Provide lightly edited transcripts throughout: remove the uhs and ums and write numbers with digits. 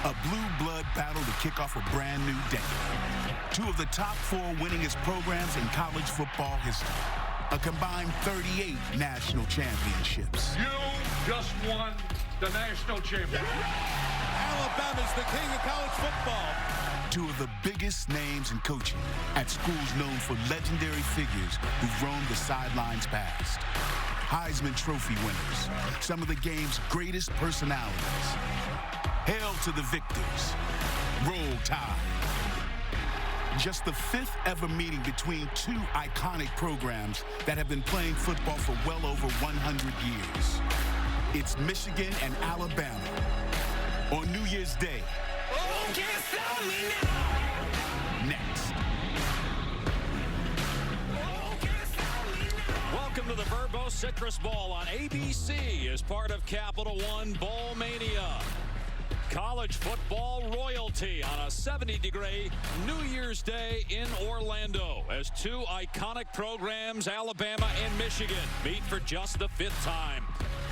A blue blood battle to kick off a brand new decade. Two of the top 4 winningest programs in college football history. A combined 38 national championships. You just won the national championship. Alabama's the king of college football. Two of the biggest names in coaching at schools known for legendary figures who've roamed the sidelines past. Heisman Trophy winners, some of the game's greatest personalities. Hail to the victors. Roll Tide. Just the 5th ever meeting between 2 iconic programs that have been playing football for well over 100 years. It's Michigan and Alabama on New Year's Day. Oh, can't stop me now. Next. Welcome to the Verbo Citrus Bowl on ABC as part of Capital One Bowl Mania. College football royalty on a 70-degree New Year's Day in Orlando as 2 iconic programs, Alabama and Michigan, meet for just the 5th time.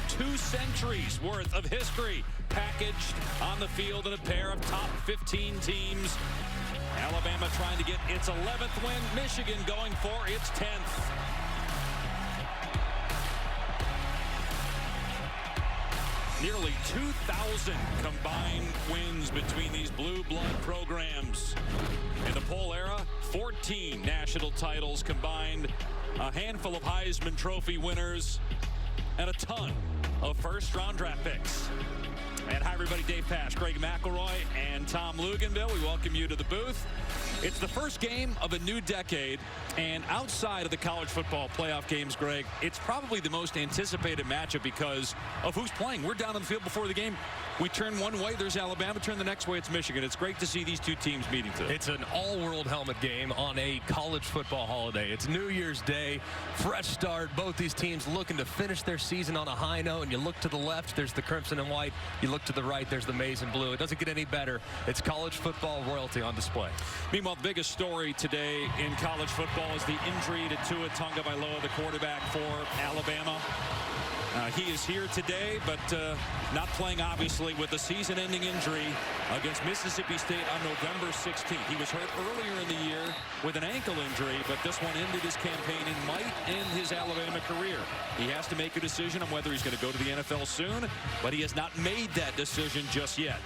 2 centuries worth of history packaged on the field in a pair of top 15 teams. Alabama trying to get its 11th win, Michigan going for its 10th. Nearly 2,000 combined wins between these blue blood programs. In the poll era, 14 national titles combined, a handful of Heisman Trophy winners, and a ton of first-round draft picks. And hi, everybody. Dave Pasch, Greg McElroy, and Tom Luganville. We welcome you to the booth. It's the first game of a new decade, and outside of the college football playoff games, Greg, it's probably the most anticipated matchup because of who's playing. We're down on the field before the game. We turn one way, there's Alabama. Turn the next way, it's Michigan. It's great to see these 2 teams meeting today. It's an all-world helmet game on a college football holiday. It's New Year's Day, fresh start. Both these teams looking to finish their season on a high note. And you look to the left, there's the crimson and white. You look to the right, there's the maize and blue. It doesn't get any better. It's college football royalty on display. Meanwhile, the biggest story today in college football is the injury to Tua Tagovailoa, the quarterback for Alabama. He is here today, but not playing, obviously, with a season-ending injury against Mississippi State on November 16th. He was hurt earlier in the year with an ankle injury, but this one ended his campaign and might end his Alabama career. He has to make a decision on whether he's going to go to the NFL soon, but he has not made that decision just yet.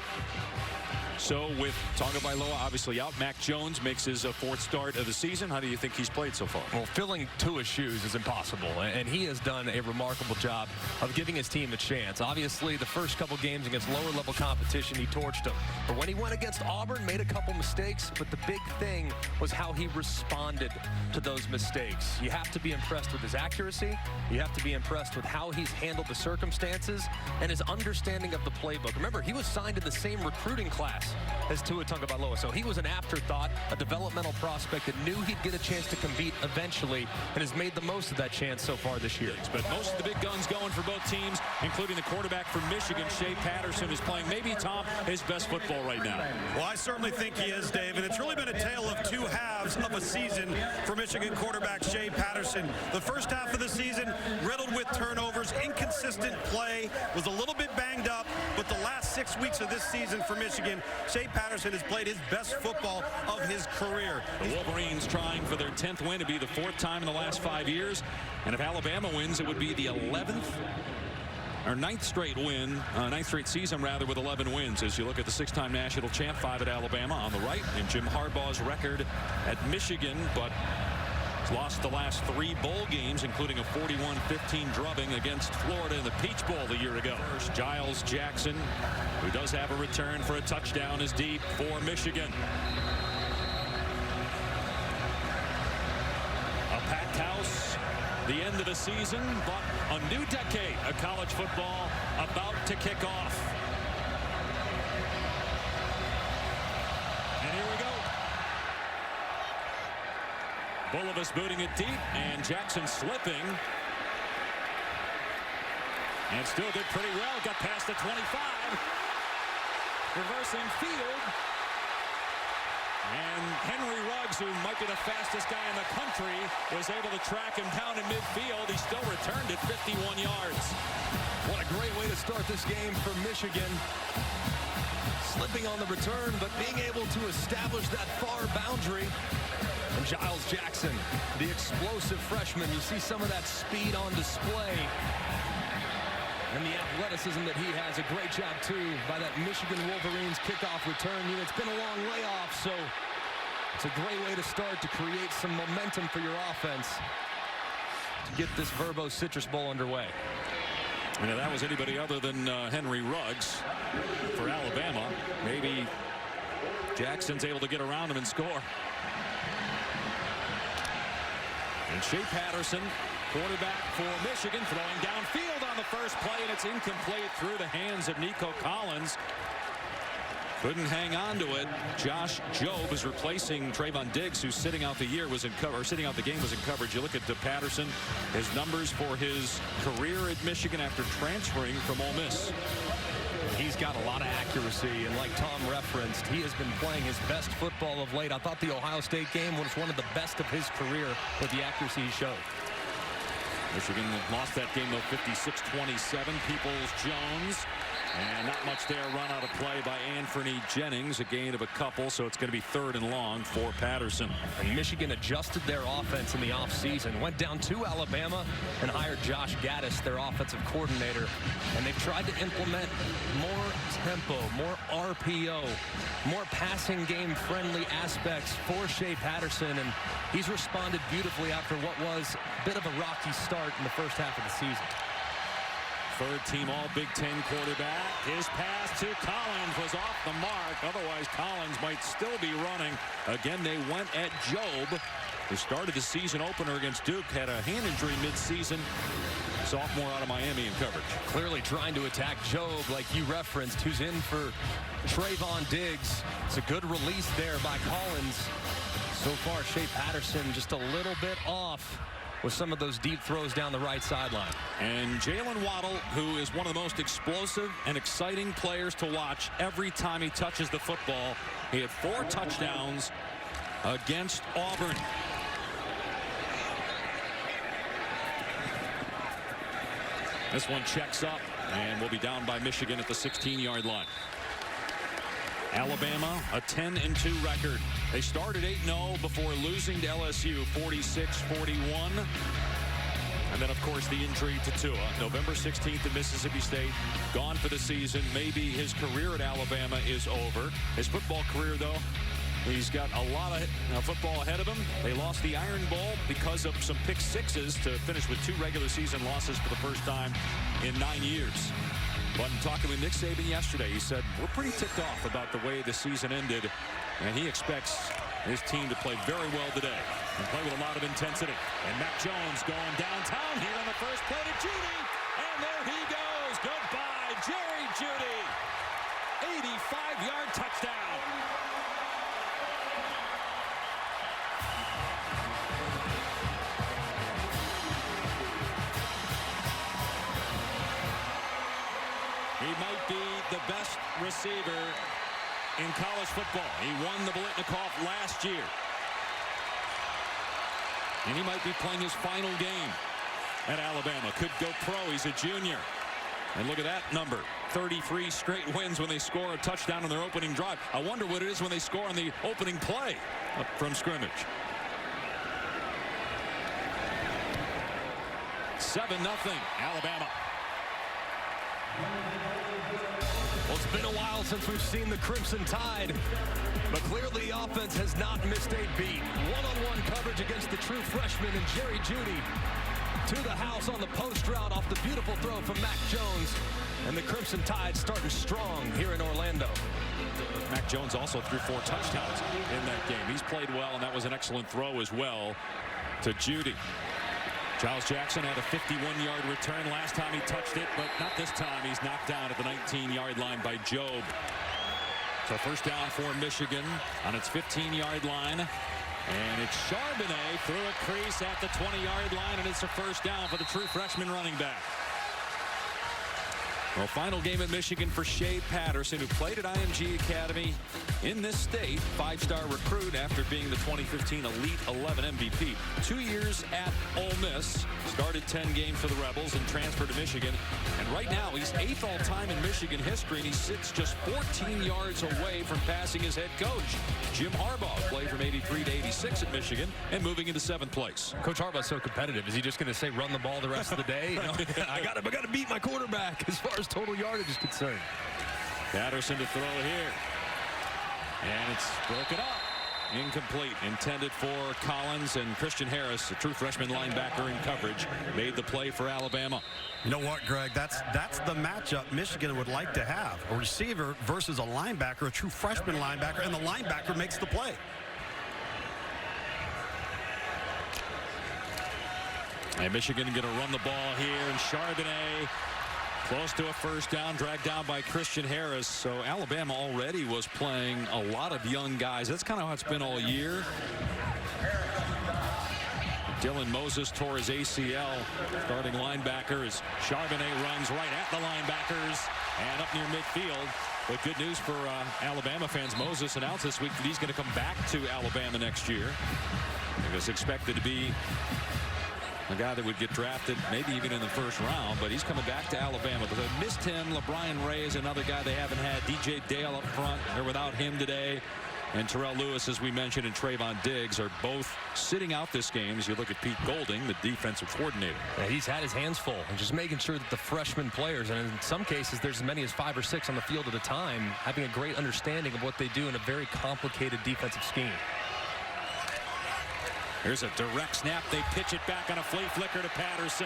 So with Tagovailoa obviously out, Mac Jones makes his 4th start of the season. How do you think he's played so far? Well, filling Tua's shoes is impossible, and he has done a remarkable job of giving his team a chance. Obviously, the first couple games against lower-level competition, he torched them. But when he went against Auburn, made a couple mistakes, but the big thing was how he responded to those mistakes. You have to be impressed with his accuracy. You have to be impressed with how he's handled the circumstances and his understanding of the playbook. Remember, he was signed in the same recruiting class as Tua Tagovailoa, so he was an afterthought, a developmental prospect that knew he'd get a chance to compete eventually, and has made the most of that chance so far this year. But most of the big guns going for both teams, including the quarterback for Michigan, Shea Patterson, is playing maybe, Tom, his best football right now. Well, I certainly think he is, Dave, and it's really been a tale of 2 halves of a season for Michigan quarterback Shea Patterson. The first half of the season riddled with turnovers, inconsistent play, was a little bit banged up, but the last 6 weeks of this season for Michigan, Shea Patterson has played his best football of his career. The Wolverines trying for their 10th win. It'd be the 4th time in the last 5 years. And if Alabama wins, it would be the 11th or 9th straight win, 9th straight season rather, with 11 wins. As you look at the 6-time national champ, 5 at Alabama on the right, and Jim Harbaugh's record at Michigan, but he's lost the last 3 bowl games, including a 41-15 drubbing against Florida in the Peach Bowl a year ago. First, Giles Jackson, who does have a return for a touchdown, is deep for Michigan. A packed house, the end of the season, but a new decade of college football about to kick off. And here we go. Bulovas booting it deep, and Jackson slipping. And still did pretty well. Got past the 25. Reversing field. And Henry Ruggs, who might be the fastest guy in the country, was able to track him down in midfield. He still returned it 51 yards. What a great way to start this game for Michigan. Slipping on the return, but being able to establish that far boundary. And Giles Jackson, the explosive freshman, you see some of that speed on display. And the athleticism that he has, a great job, too, by that Michigan Wolverines kickoff return. You know, it's been a long layoff, so it's a great way to start to create some momentum for your offense to get this Verbo Citrus Bowl underway. You know, that was anybody other than Henry Ruggs for Alabama. Maybe Jackson's able to get around him and score. And Shea Patterson, quarterback for Michigan, throwing downfield on the first play, and it's incomplete through the hands of Nico Collins. Couldn't hang on to it. Josh Jobe is replacing Trayvon Diggs, who's sitting out the year, sitting out the game, was in coverage. You look at Patterson, his numbers for his career at Michigan after transferring from Ole Miss. He's got a lot of accuracy, and like Tom referenced, he has been playing his best football of late. I thought the Ohio State game was one of the best of his career with the accuracy he showed. Michigan lost that game, though, 56-27. Peoples-Jones. And not much there. Run out of play by Anthony Jennings. A gain of a couple, so it's going to be 3rd and long for Patterson. And Michigan adjusted their offense in the offseason. Went down to Alabama and hired Josh Gaddis, their offensive coordinator. And they've tried to implement more tempo, more RPO, more passing game friendly aspects for Shea Patterson. And he's responded beautifully after what was a bit of a rocky start in the first half of the season. Third team all Big Ten quarterback. His pass to Collins was off the mark. Otherwise, Collins might still be running. Again, they went at Jobe, who started the season opener against Duke, had a hand injury midseason. Sophomore out of Miami in coverage. Clearly trying to attack Jobe, like you referenced, who's in for Trayvon Diggs. It's a good release there by Collins. So far, Shea Patterson just a little bit off with some of those deep throws down the right sideline. And Jalen Waddle, who is one of the most explosive and exciting players to watch every time he touches the football. He had 4 touchdowns against Auburn. This one checks up and will be down by Michigan at the 16-yard line. Alabama, a 10-2 record. They started 8-0 before losing to LSU 46-41. And then, of course, the injury to Tua. November 16th at Mississippi State. Gone for the season. Maybe his career at Alabama is over. His football career, though, he's got a lot of football ahead of him. They lost the Iron Bowl because of some pick sixes to finish with 2 regular season losses for the first time in 9 years. But in talking with Nick Saban yesterday, he said, we're pretty ticked off about the way the season ended, and he expects his team to play very well today and play with a lot of intensity. And Mac Jones going downtown here on the first play to Judy, and there he goes. Goodbye, Jerry Judy. 85-yard touchdown. He might be the best receiver in college football. He won the Biletnikoff last year. And he might be playing his final game at Alabama. Could go pro. He's a junior. And look at that number. 33 straight wins when they score a touchdown on their opening drive. I wonder what it is when they score on the opening play from scrimmage. 7-0 Alabama. Well, it's been a while since we've seen the Crimson Tide, but clearly the offense has not missed a beat. One-on-one coverage against the true freshman and Jerry Judy to the house on the post route off the beautiful throw from Mac Jones. And the Crimson Tide starting strong here in Orlando. Mac Jones also threw 4 touchdowns in that game. He's played well, and that was an excellent throw as well to Judy. Giles Jackson had a 51-yard return last time he touched it, but not this time. He's knocked down at the 19-yard line by Jobe. So first down for Michigan on its 15-yard line. And it's Charbonnet through a crease at the 20-yard line, and it's a first down for the true freshman running back. Well, final game at Michigan for Shea Patterson, who played at IMG Academy in this state. 5-star recruit after being the 2015 Elite 11 MVP. 2 years at Ole Miss. Started 10 games for the Rebels and transferred to Michigan. And right now, he's 8th all-time in Michigan history, and he sits just 14 yards away from passing his head coach. Jim Harbaugh played from 83 to 86 at Michigan and moving into 7th place. Coach Harbaugh's so competitive. Is he just going to say run the ball the rest of the day? You know, I got to beat my quarterback as far as total yardage is concerned. Patterson to throw here. And it's broken up. Incomplete. Intended for Collins, and Christian Harris, a true freshman linebacker in coverage, made the play for Alabama. You know what, Greg? That's the matchup Michigan would like to have. A receiver versus a linebacker, a true freshman linebacker, and the linebacker makes the play. And Michigan going to run the ball here, and Charbonnet close to a first down, dragged down by Christian Harris. So Alabama already was playing a lot of young guys. That's kind of how it's been all year. Dylan Moses tore his ACL. Starting linebacker as Charbonnet runs right at the linebackers and up near midfield. But good news for Alabama fans. Moses announced this week that he's going to come back to Alabama next year. He was expected to be a guy that would get drafted maybe even in the first round, but he's coming back to Alabama. But they missed him. LeBron Ray is another guy they haven't had. DJ Dale up front. They're without him today. And Terrell Lewis, as we mentioned, and Trayvon Diggs are both sitting out this game. As you look at Pete Golding, the defensive coordinator. Yeah, he's had his hands full and just making sure that the freshman players, and in some cases there's as many as 5 or 6 on the field at a time, having a great understanding of what they do in a very complicated defensive scheme. Here's a direct snap. They pitch it back on a flea flicker to Patterson.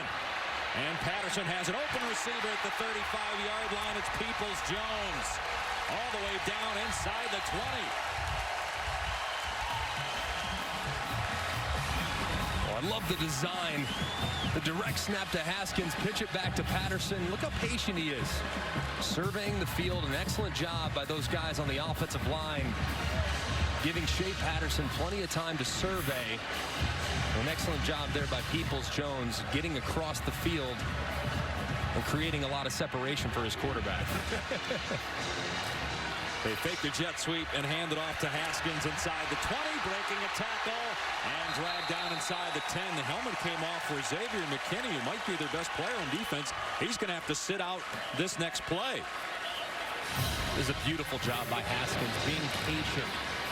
And Patterson has an open receiver at the 35-yard line. It's Peoples-Jones. All the way down inside the 20. Oh, I love the design. The direct snap to Haskins. Pitch it back to Patterson. Look how patient he is. Surveying the field. An excellent job by those guys on the offensive line, giving Shea Patterson plenty of time to survey. An excellent job there by Peoples-Jones, getting across the field and creating a lot of separation for his quarterback. They fake the jet sweep and hand it off to Haskins inside the 20, breaking a tackle and dragged down inside the 10. The helmet came off for Xavier McKinney, who might be their best player on defense. He's going to have to sit out this next play. This is a beautiful job by Haskins, being patient,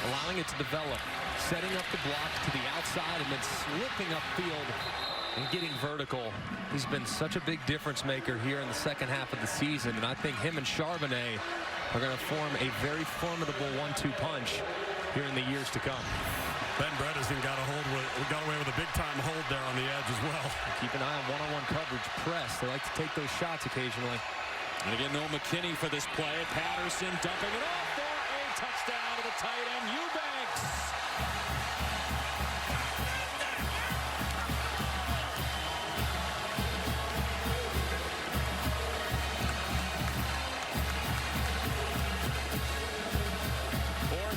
allowing it to develop, setting up the block to the outside, and then slipping upfield and getting vertical. He's been such a big difference maker here in the second half of the season, and I think him and Charbonnet are going to form a very formidable 1-2 punch here in the years to come. Ben Bredesen got away with a big-time hold there on the edge as well. Keep an eye on one-on-one coverage, press. They like to take those shots occasionally. And again, no McKinney for this play. Patterson dumping it off for a touchdown to the tight end, Eubanks.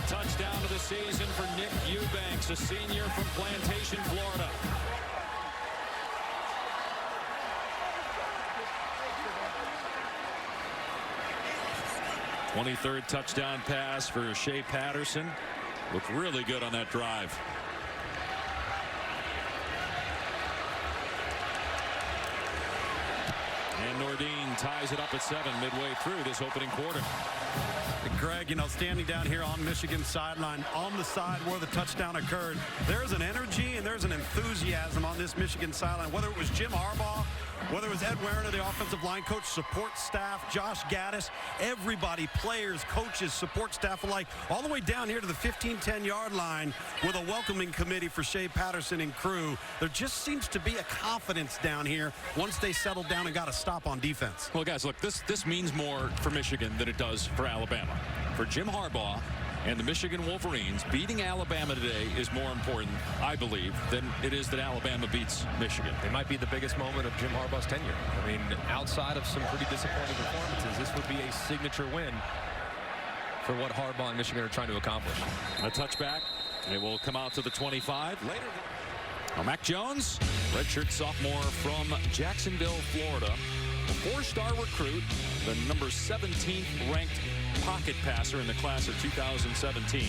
Touchdown to the season for Nick Eubanks, a senior from Plantation, Florida. '23rd touchdown pass for Shea Patterson. Looked really good on that drive. And Nordine ties it up at 7 midway through this opening quarter. Greg, you know, standing down here on Michigan's sideline, on the side where the touchdown occurred, there's an energy and there's an enthusiasm on this Michigan sideline. Whether it was Jim Harbaugh, whether it was Ed Werner, the offensive line coach, support staff, Josh Gaddis, everybody, players, coaches, support staff alike, all the way down here to the 15-10-yard line with a welcoming committee for Shea Patterson and crew. There just seems to be a confidence down here once they settled down and got a stop on defense. Well, guys, look, this means more for Michigan than it does for Alabama. For Jim Harbaugh and the Michigan Wolverines, beating Alabama today is more important, I believe, than it is that Alabama beats Michigan. It might be the biggest moment of Jim Harbaugh's tenure. I mean, outside of some pretty disappointing performances, this would be a signature win for what Harbaugh and Michigan are trying to accomplish. A touchback. It will come out to the 25. Later. Now, Mac Jones, redshirt sophomore from Jacksonville, Florida, will four-star recruit, the number 17th ranked pocket passer in the class of 2017.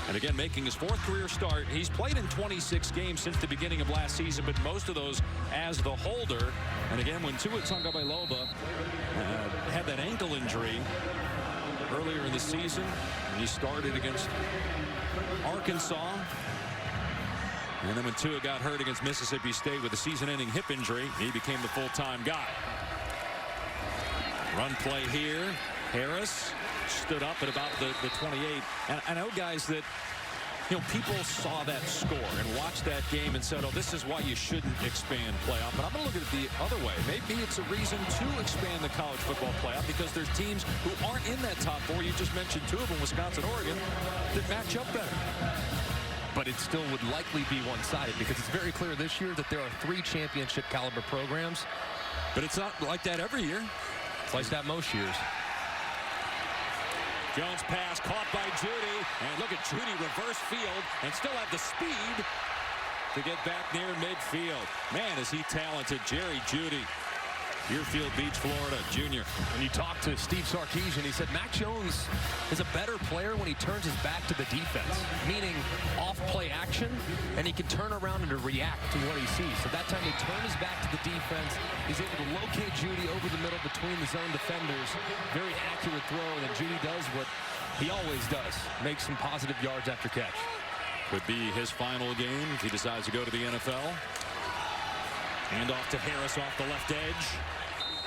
And again, making his fourth career start. He's played in 26 games since the beginning of last season, but most of those as the holder. And again, when Tua Tagovailoa had that ankle injury earlier in the season, and he started against Arkansas. And then when Tua got hurt against Mississippi State with a season-ending hip injury, he became the full-time guy. Run play here. Harris stood up at about the 28. And I know, guys, that people saw that score and watched that game and said, oh, this is why you shouldn't expand playoff. But I'm going to look at it the other way. Maybe it's a reason to expand the college football playoff because there's teams who aren't in that top four. You just mentioned two of them, Wisconsin, Oregon, that match up better. But it still would likely be one-sided because it's very clear this year that there are 3 championship caliber programs. But it's not like that every year. It's like that most years. Jones pass caught by Judy, and look at Judy reverse field and still have the speed to get back near midfield. Man, is he talented. Jerry Judy, Deerfield Beach, Florida, junior. When you talk to Steve Sarkisian, he said Mac Jones is a better player when he turns his back to the defense, meaning off-play action, and he can turn around and react to what he sees. So that time he turns his back to the defense. He's able to locate Judy over the middle between the zone defenders. Very accurate throw, and then Judy does what he always does, makes some positive yards after catch. Could be his final game if he decides to go to the NFL. Hand off to Harris off the left edge.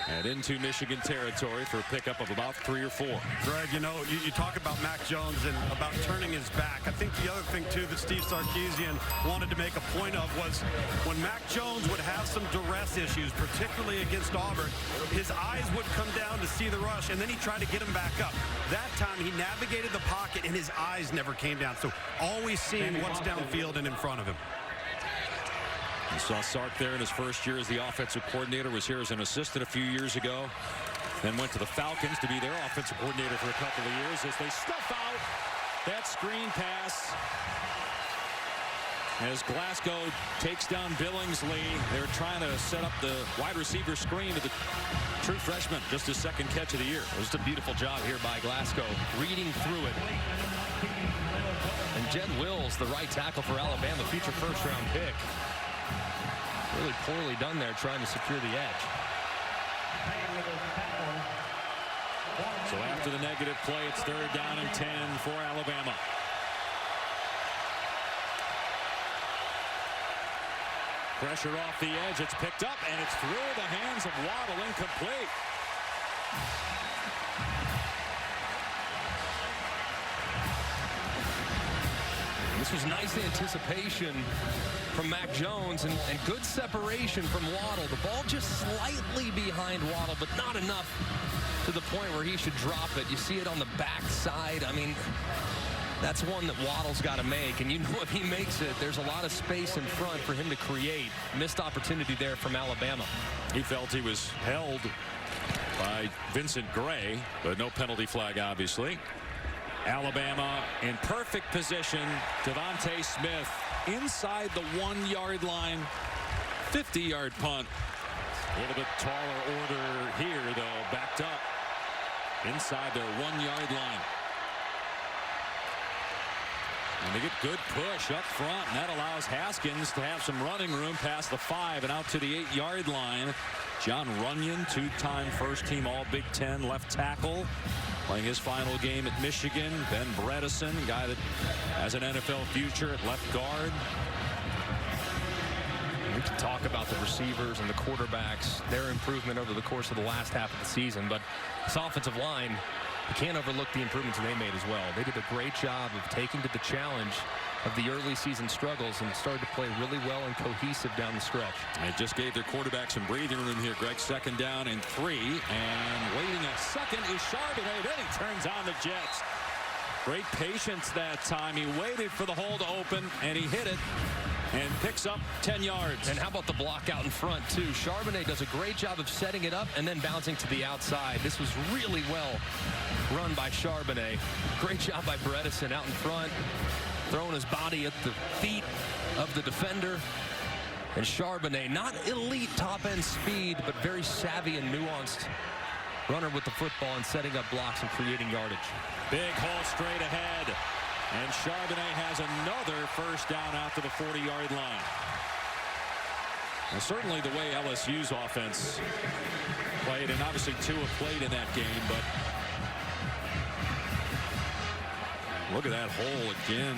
And into Michigan territory for a pickup of about 3 or 4. Greg, you talk about Mac Jones and about turning his back. I think the other thing, too, that Steve Sarkisian wanted to make a point of was when Mac Jones would have some duress issues, particularly against Auburn, his eyes would come down to see the rush, and then he tried to get him back up. That time, he navigated the pocket, and his eyes never came down. So always seeing what's downfield and in front of him. You saw Sark there in his first year as the offensive coordinator. Was here as an assistant a few years ago. Then went to the Falcons to be their offensive coordinator for a couple of years as they stuff out that screen pass. As Glasgow takes down Billingsley, they're trying to set up the wide receiver screen to the true freshman. Just his second catch of the year. It was a beautiful job here by Glasgow, reading through it. And Jed Wills, the right tackle for Alabama, future first-round pick. Really poorly done there trying to secure the edge. So after the negative play, it's 3rd down and 10 for Alabama. Pressure off the edge. It's picked up, and it's through the hands of Waddle, incomplete. This was nice anticipation from Mac Jones and good separation from Waddle. The ball just slightly behind Waddle, but not enough to the point where he should drop it. You see it on the backside. I mean, that's one that Waddle's got to make. And if he makes it, there's a lot of space in front for him to create. Missed opportunity there from Alabama. He felt he was held by Vincent Gray, but no penalty flag, obviously. Alabama in perfect position. Devontae Smith inside the 1-yard line. 50-yard punt. A little bit taller order here, though. Backed up inside their 1-yard line. And they get good push up front, and that allows Haskins to have some running room past the 5 and out to the 8-yard line. John Runyon, 2-time first-team All-Big Ten left tackle, playing his final game at Michigan. Ben Bredesen, a guy that has an NFL future at left guard. We can talk about the receivers and the quarterbacks, their improvement over the course of the last half of the season, but this offensive line, you can't overlook the improvements they made as well. They did a great job of taking to the challenge of the early season struggles and started to play really well and cohesive down the stretch. It just gave their quarterback some breathing room here, Greg. 2nd down and 3, and waiting a second is Charbonnet. Then he turns on the Jets. Great patience that time. He waited for the hole to open, and he hit it and picks up 10 yards. And how about the block out in front, too? Charbonnet does a great job of setting it up and then bouncing to the outside. This was really well run by Charbonnet. Great job by Bredesen out in front, throwing his body at the feet of the defender. And Charbonnet, not elite top-end speed, but very savvy and nuanced runner with the football and setting up blocks and creating yardage. Big hole straight ahead. And Charbonnet has another first down out to the 40-yard line. Well, certainly the way LSU's offense played, and obviously Tua played in that game, but look at that hole again.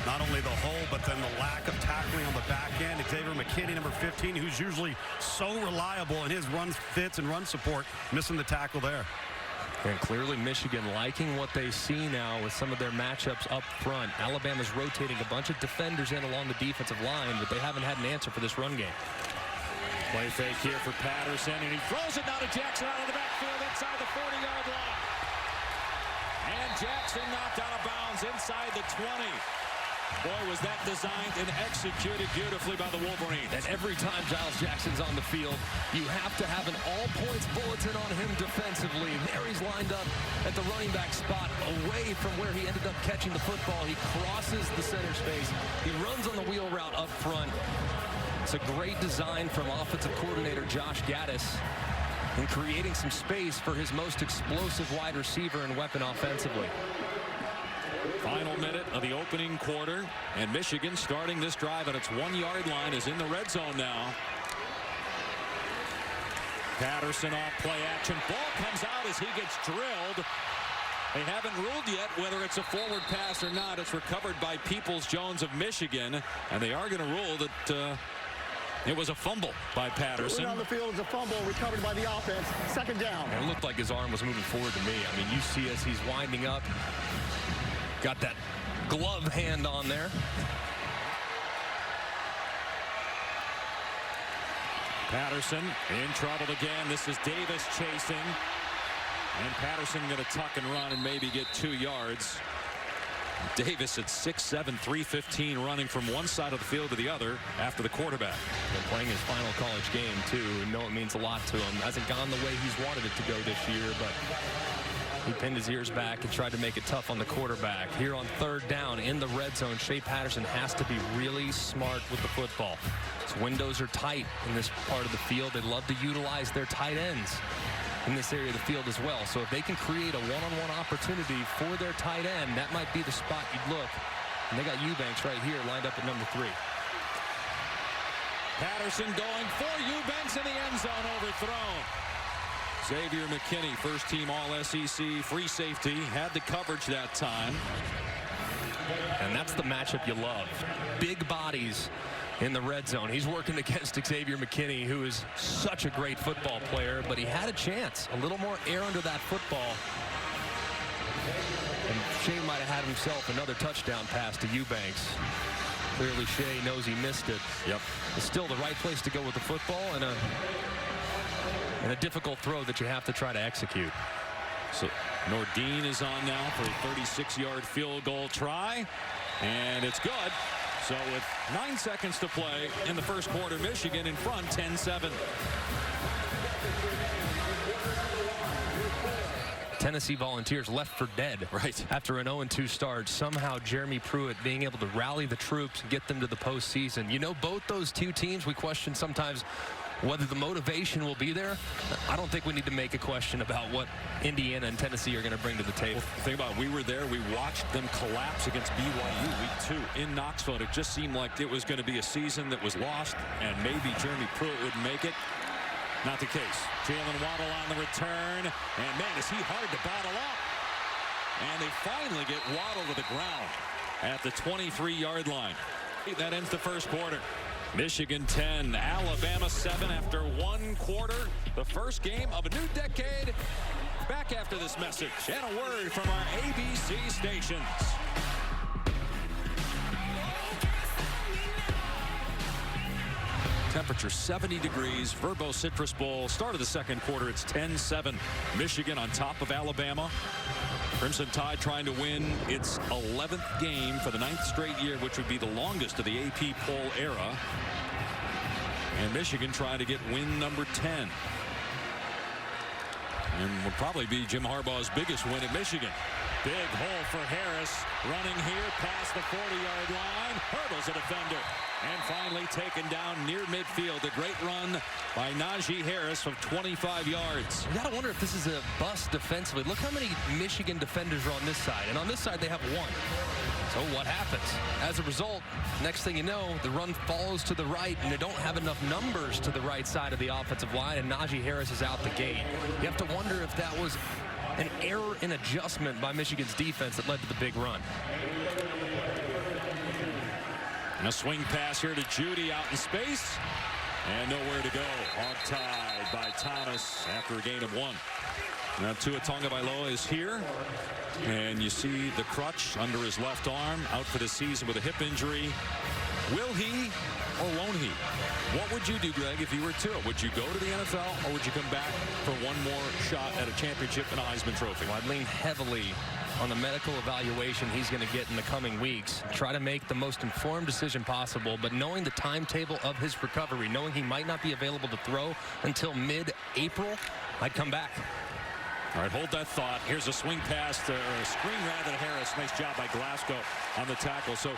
Not only the hole, but then the lack of tackling on the back end. Xavier McKinney, number 15, who's usually so reliable in his run fits and run support, missing the tackle there. And clearly Michigan liking what they see now with some of their matchups up front. Alabama's rotating a bunch of defenders in along the defensive line, but they haven't had an answer for this run game. Play fake here for Patterson, and he throws it now to Jackson out of the backfield inside the 40-yard line. And Jackson knocked out of bounds inside the 20. Boy, was that designed and executed beautifully by the Wolverines. And every time Giles Jackson's on the field, you have to have an all-points bulletin on him defensively. There he's lined up at the running back spot away from where he ended up catching the football. He crosses the center space. He runs on the wheel route up front. It's a great design from offensive coordinator Josh Gaddis in creating some space for his most explosive wide receiver and weapon offensively. Final minute of the opening quarter, and Michigan starting this drive at its 1-yard line is in the red zone now. Patterson off play action. Ball comes out as he gets drilled. They haven't ruled yet whether it's a forward pass or not. It's recovered by Peoples-Jones of Michigan, and they are going to rule that it was a fumble by Patterson. On the field is a fumble recovered by the offense. Second down. And it looked like his arm was moving forward to me. I mean, you see as he's winding up. Got that glove hand on there. Patterson in trouble again. This is Davis chasing. And Patterson going to tuck and run and maybe get 2 yards. Davis at 6'7", 315, running from one side of the field to the other after the quarterback. And playing his final college game, too. And know it means a lot to him. Hasn't gone the way he's wanted it to go this year, but he pinned his ears back and tried to make it tough on the quarterback. Here on third down in the red zone, Shea Patterson has to be really smart with the football. His windows are tight in this part of the field. They love to utilize their tight ends in this area of the field as well. So if they can create a one-on-one opportunity for their tight end, that might be the spot you'd look. And they got Eubanks right here lined up at number 3. Patterson going for Eubanks in the end zone, overthrown. Xavier McKinney, first team All-SEC, free safety, had the coverage that time. And that's the matchup you love. Big bodies in the red zone. He's working against Xavier McKinney, who is such a great football player, but he had a chance. A little more air under that football. And Shea might have had himself another touchdown pass to Eubanks. Clearly Shea knows he missed it. Yep. It's still the right place to go with the football, and a difficult throw that you have to try to execute. So Nordine is on now for a 36-yard field goal try, and it's good. So with 9 seconds to play in the first quarter, Michigan in front 10-7. Tennessee Volunteers left for dead right after an 0-2 start. Somehow Jeremy Pruitt being able to rally the troops and get them to the postseason. You know, both those two teams, we question sometimes whether the motivation will be there. I don't think we need to make a question about what Indiana and Tennessee are going to bring to the table. Well, think about it, we were there. We watched them collapse against BYU week 2 in Knoxville. It just seemed like it was going to be a season that was lost, and maybe Jeremy Pruitt would make it. Not the case. Jalen Waddle on the return, and man, is he hard to battle up. And they finally get Waddle to the ground at the 23-yard line. That ends the first quarter. Michigan 10, Alabama 7 after 1 quarter. The first game of a new decade. Back after this message and a word from our ABC stations. Temperature 70 degrees, Verbo Citrus Bowl. Start of the second quarter, it's 10-7. Michigan on top of Alabama. Crimson Tide trying to win its 11th game for the 9th straight year, which would be the longest of the AP poll era. And Michigan trying to get win number 10. And would probably be Jim Harbaugh's biggest win at Michigan. Big hole for Harris. Running here past the 40-yard line. Hurdles a defender. And finally taken down near midfield. A great run by Najee Harris of 25 yards. You got to wonder if this is a bust defensively. Look how many Michigan defenders are on this side. And on this side, they have one. So what happens? As a result, next thing you know, the run follows to the right, and they don't have enough numbers to the right side of the offensive line, and Najee Harris is out the gate. You have to wonder if that was an error in adjustment by Michigan's defense that led to the big run. And a swing pass here to Judy out in space. And nowhere to go. Hog-tied by Thomas after a gain of 1. Now Tua Tagovailoa is here. And you see the crutch under his left arm, out for the season with a hip injury. Will he or won't he? What would you do, Greg, if you were Tua? Would you go to the NFL, or would you come back for one more shot at a championship and a Heisman Trophy? Well, I'd lean heavily on the medical evaluation he's going to get in the coming weeks. Try to make the most informed decision possible, but knowing the timetable of his recovery, knowing he might not be available to throw until mid-April, I'd come back. All right, hold that thought. Here's a swing pass to, or a screen rather, to Harris. Nice job by Glasgow on the tackle. So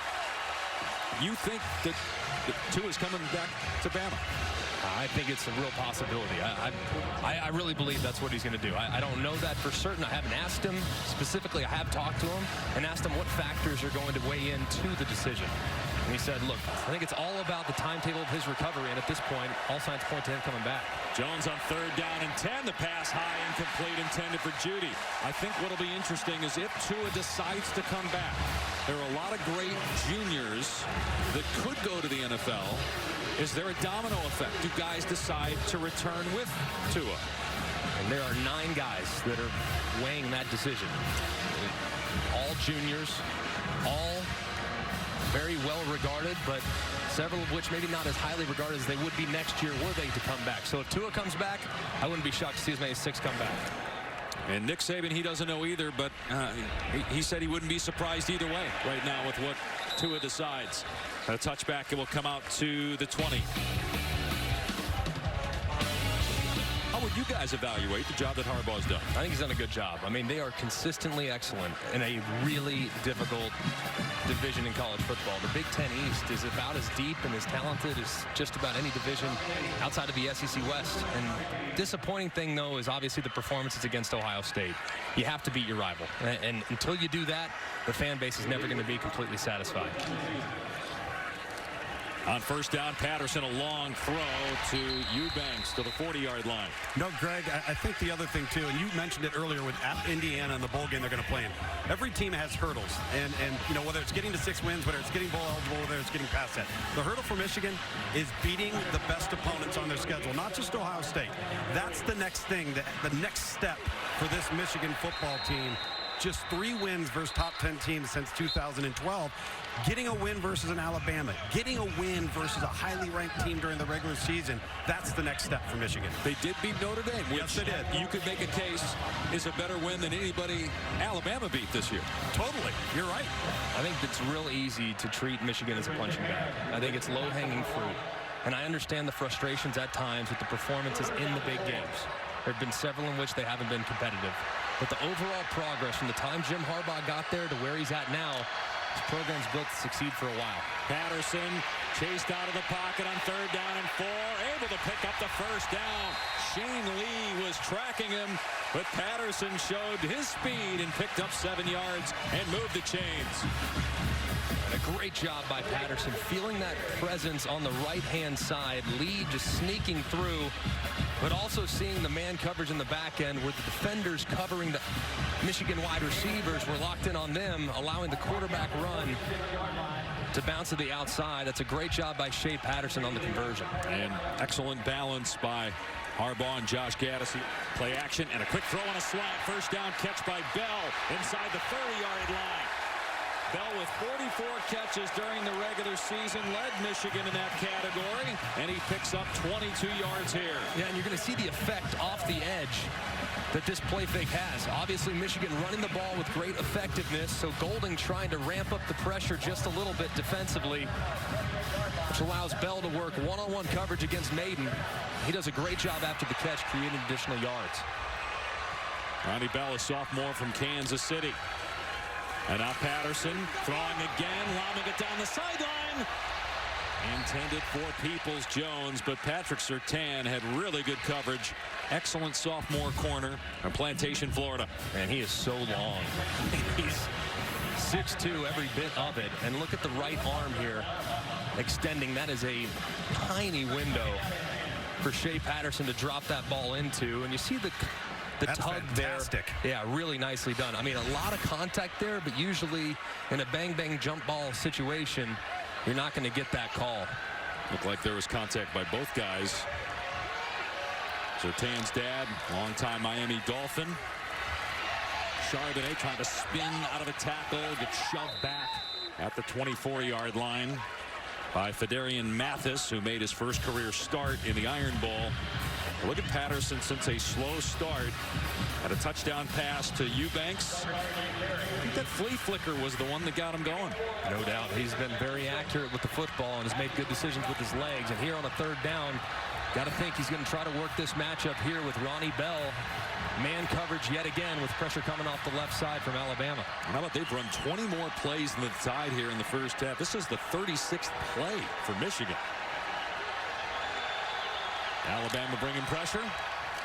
you think that Tua's coming back to Bama? I think it's a real possibility. I really believe that's what he's going to do. I don't know that for certain. I haven't asked him specifically. I have talked to him and asked him what factors are going to weigh into the decision. And he said, look, I think it's all about the timetable of his recovery, and at this point, all signs point to him coming back. Jones on 3rd down and 10. The pass high, incomplete, intended for Judy. I think what'll be interesting is if Tua decides to come back. There are a lot of great juniors that could go to the NFL. Is there a domino effect? Do guys decide to return with Tua? And there are 9 guys that are weighing that decision. All juniors, all very well regarded, but several of which maybe not as highly regarded as they would be next year were they to come back. So if Tua comes back, I wouldn't be shocked to see as many as 6 come back. And Nick Saban, he doesn't know either, but he said he wouldn't be surprised either way right now with what Tua decides. A touchback, it will come out to the 20. How would you guys evaluate the job that Harbaugh's done? I think he's done a good job. I mean, they are consistently excellent in a really difficult division in college football. The Big Ten East is about as deep and as talented as just about any division outside of the SEC West. And disappointing thing, though, is obviously the performances against Ohio State. You have to beat your rival. And until you do that, the fan base is never going to be completely satisfied. On 1st down, Patterson, a long throw to Eubanks to the 40-yard line. No, Greg, I think the other thing, too, and you mentioned it earlier with Indiana and the bowl game they're going to play in. Every team has hurdles. And you know, whether it's getting to 6 wins, whether it's getting bowl eligible, whether it's getting past that. The hurdle for Michigan is beating the best opponents on their schedule, not just Ohio State. That's the next thing, the next step for this Michigan football team. Just 3 wins versus top 10 teams since 2012. Getting a win versus an Alabama, getting a win versus a highly ranked team during the regular season, that's the next step for Michigan. They did beat Notre Dame, which yes, they did. You could make a case is a better win than anybody Alabama beat this year. Totally. You're right. I think it's real easy to treat Michigan as a punching bag. I think it's low-hanging fruit. And I understand the frustrations at times with the performances in the big games. There have been several in which they haven't been competitive. But the overall progress from the time Jim Harbaugh got there to where he's at now, his program's built to succeed for a while. Patterson chased out of the pocket on 3rd down and 4, able to pick up the 1st down. Shane Lee was tracking him, but Patterson showed his speed and picked up 7 yards and moved the chains. And a great job by Patterson, feeling that presence on the right-hand side. Lee just sneaking through, but also seeing the man coverage in the back end where the defenders covering the Michigan wide receivers were locked in on them, allowing the quarterback run to bounce to the outside. That's a great job by Shea Patterson on the conversion. And excellent balance by Harbaugh and Josh Gaddis. Play action and a quick throw on a slant. 1st down catch by Bell inside the 30-yard line. Bell with 44 catches during the regular season, led Michigan in that category, and he picks up 22 yards here. Yeah, and you're going to see the effect off the edge that this play fake has. Obviously, Michigan running the ball with great effectiveness, so Golding trying to ramp up the pressure just a little bit defensively, which allows Bell to work one-on-one coverage against Maiden. He does a great job after the catch, creating additional yards. Ronnie Bell, a sophomore from Kansas City. And now Patterson throwing again, lobbing it down the sideline. Intended for Peoples-Jones, but Patrick Surtain had really good coverage. Excellent sophomore corner in Plantation, Florida. And he is so long. He's 6'2", every bit of it. And look at the right arm here extending. That is a tiny window for Shea Patterson to drop that ball into. And you see the tug fantastic there. Yeah, really nicely done. I mean, a lot of contact there, but usually in a bang-bang jump ball situation, you're not going to get that call. Looked like there was contact by both guys. Surtain's dad, longtime Miami Dolphin. Charbonnet trying to spin out of a tackle, gets shoved back at the 24-yard line by Federian Mathis, who made his first career start in the Iron Bowl. Look at Patterson since a slow start. Had a touchdown pass to Eubanks. I think that flea flicker was the one that got him going. No doubt. He's been very accurate with the football and has made good decisions with his legs. And here on a third down, got to think he's going to try to work this matchup here with Ronnie Bell. Man coverage yet again with pressure coming off the left side from Alabama. How about they've run 20 more plays than the Tide here in the first half. This is the 36th play for Michigan. Alabama bringing pressure.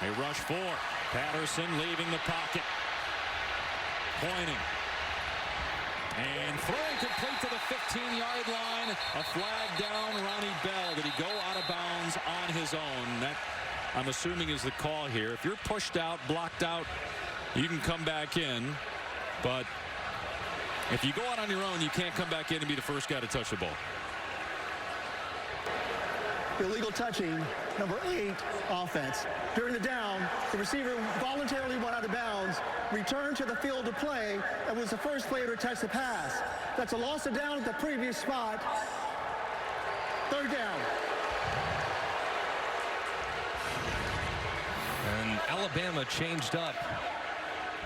A rush 4. Patterson leaving the pocket. Pointing. And throwing complete to the 15-yard line. A flag down Ronnie Bell. Did he go out of bounds on his own? That, I'm assuming, is the call here. If you're pushed out, blocked out, you can come back in. But if you go out on your own, you can't come back in and be the first guy to touch the ball. Illegal touching, number 8, offense. During the down, the receiver voluntarily went out of bounds, returned to the field to play, and was the first player to touch the pass. That's a loss of down at the previous spot. Third down. And Alabama changed up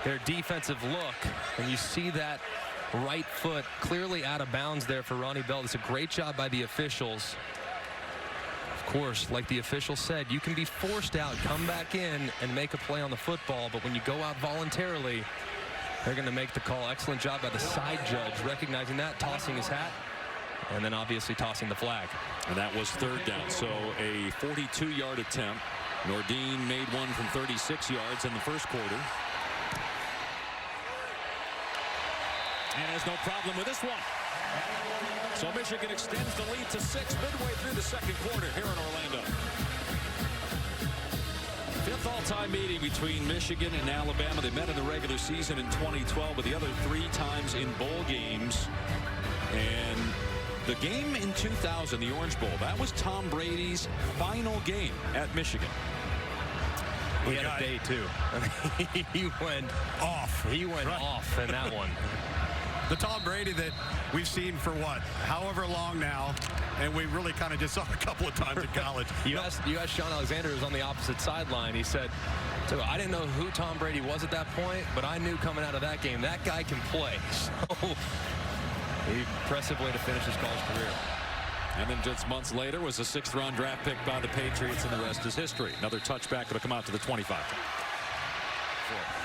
their defensive look, and you see that right foot clearly out of bounds there for Ronnie Bell. It's a great job by the officials. Of course, like the official said, you can be forced out, come back in, and make a play on the football. But when you go out voluntarily, they're going to make the call. Excellent job by the side judge, recognizing that, tossing his hat, and then obviously tossing the flag. And that was third down. So a 42-yard attempt. Nordine made one from 36 yards in the first quarter. And has no problem with this one. So Michigan extends the lead to 6 midway through the second quarter here in Orlando. 5th all-time meeting between Michigan and Alabama. They met in the regular season in 2012, but the other 3 times in bowl games. And the game in 2000, the Orange Bowl, that was Tom Brady's final game at Michigan. He had a day, too. He went off. He went off in that one. The Tom Brady that we've seen for what, however long now, and we really kind of just saw a couple of times in college. You asked Sean Alexander, who's on the opposite sideline. He said, so I didn't know who Tom Brady was at that point, but I knew coming out of that game, that guy can play. So, impressive way to finish his college career. And then just months later was a 6th-round draft pick by the Patriots, and the rest is history. Another touchback will come out to the 25.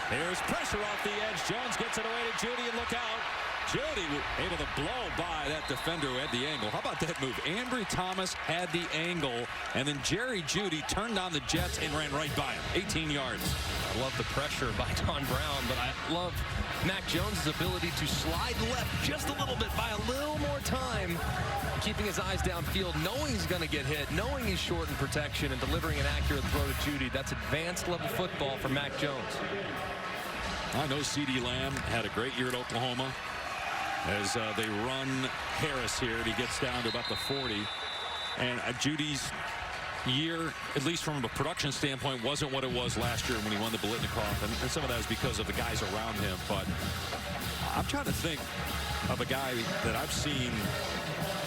There's pressure off the edge. Jones gets it away to Judy, and look out. Judy able to blow by that defender who had the angle. How about that move? Ambry Thomas had the angle, and then Jerry Judy turned on the Jets and ran right by him. 18 yards. I love the pressure by Don Brown, but I love Mac Jones' ability to slide left just a little bit, buy a little more time, keeping his eyes downfield, knowing he's going to get hit, knowing he's short in protection, and delivering an accurate throw to Judy. That's advanced level football for Mac Jones. I know CeeDee Lamb had a great year at Oklahoma as they run Harris here, and he gets down to about the 40. And Judy's year, at least from a production standpoint, wasn't what it was last year when he won the Biletnikoff, and some of that is because of the guys around him. But I'm trying to think of a guy that I've seen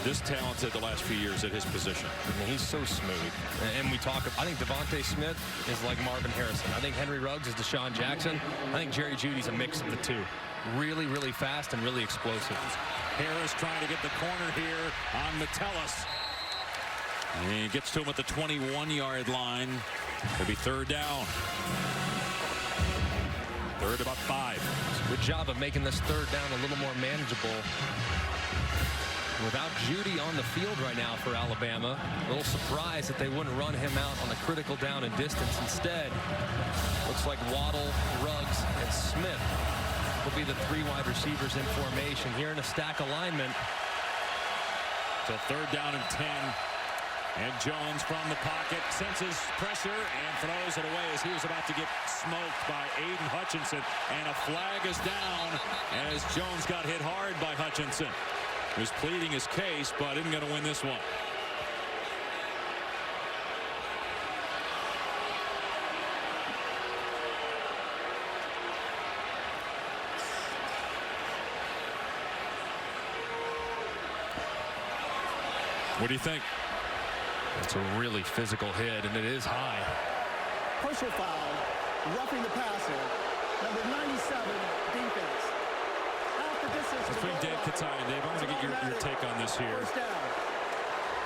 this talented the last few years at his position. I mean, he's so smooth. And we talk, I think Devontae Smith is like Marvin Harrison. I think Henry Ruggs is Deshaun Jackson. I think Jerry Judy's a mix of the two. Really, really fast and really explosive. Harris trying to get the corner here on Metellus. And he gets to him at the 21-yard line. It'll be third down. Third about 5. Good job of making this third down a little more manageable. Without Judy on the field right now for Alabama, a little surprised that they wouldn't run him out on the critical down and distance. Instead, looks like Waddle, Ruggs, and Smith will be the 3 wide receivers in formation here in a stack alignment. So 3rd down and 10. And Jones from the pocket senses pressure and throws it away as he was about to get smoked by Aiden Hutchinson. And a flag is down as Jones got hit hard by Hutchinson. He was pleading his case, but isn't going to win this one. What do you think? It's a really physical hit, and it is high. Personal foul, roughing the passer, number 97, defense. Half the distance. Let's bring Dave Katai in. Dave, I want to get your take on this here. First down.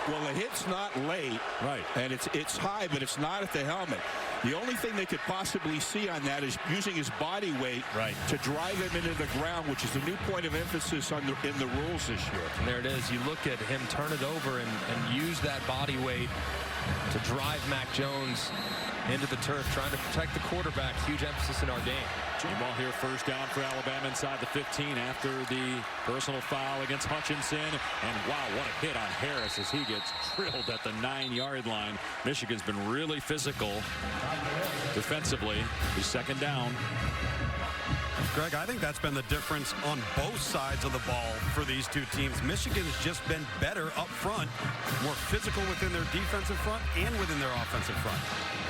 Well, the hit's not late, right, and it's high, but it's not at the helmet. The only thing they could possibly see on that is using his body weight to drive him into the ground, which is a new point of emphasis in the rules this year. And there it is. You look at him turn it over and use that body weight to drive Mac Jones into the turf, trying to protect the quarterback. Huge emphasis in our game. Ball here, 1st down for Alabama inside the 15 after the personal foul against Hutchinson. And wow, what a hit on Harris as he gets drilled at the 9-yard line. Michigan's been really physical defensively. He's 2nd down. Greg, I think that's been the difference on both sides of the ball for these two teams. Michigan's just been better up front, more physical within their defensive front and within their offensive front.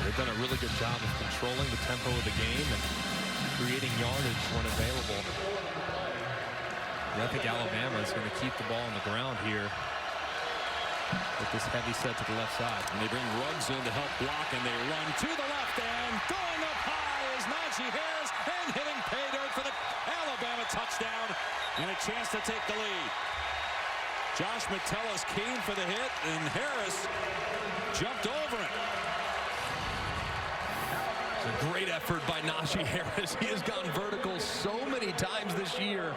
They've done a really good job of controlling the tempo of the game and creating yardage when available. And I think Alabama is going to keep the ball on the ground here with this heavy set to the left side. And they bring Ruggs in to help block, and they run to the left end. Going up high is Najee Harris, and hitting pay dirt for the Alabama touchdown, and a chance to take the lead. Josh Metellus keen for the hit, and Harris jumped over it. It's a great effort by Najee Harris. He has gone vertical so many times this year.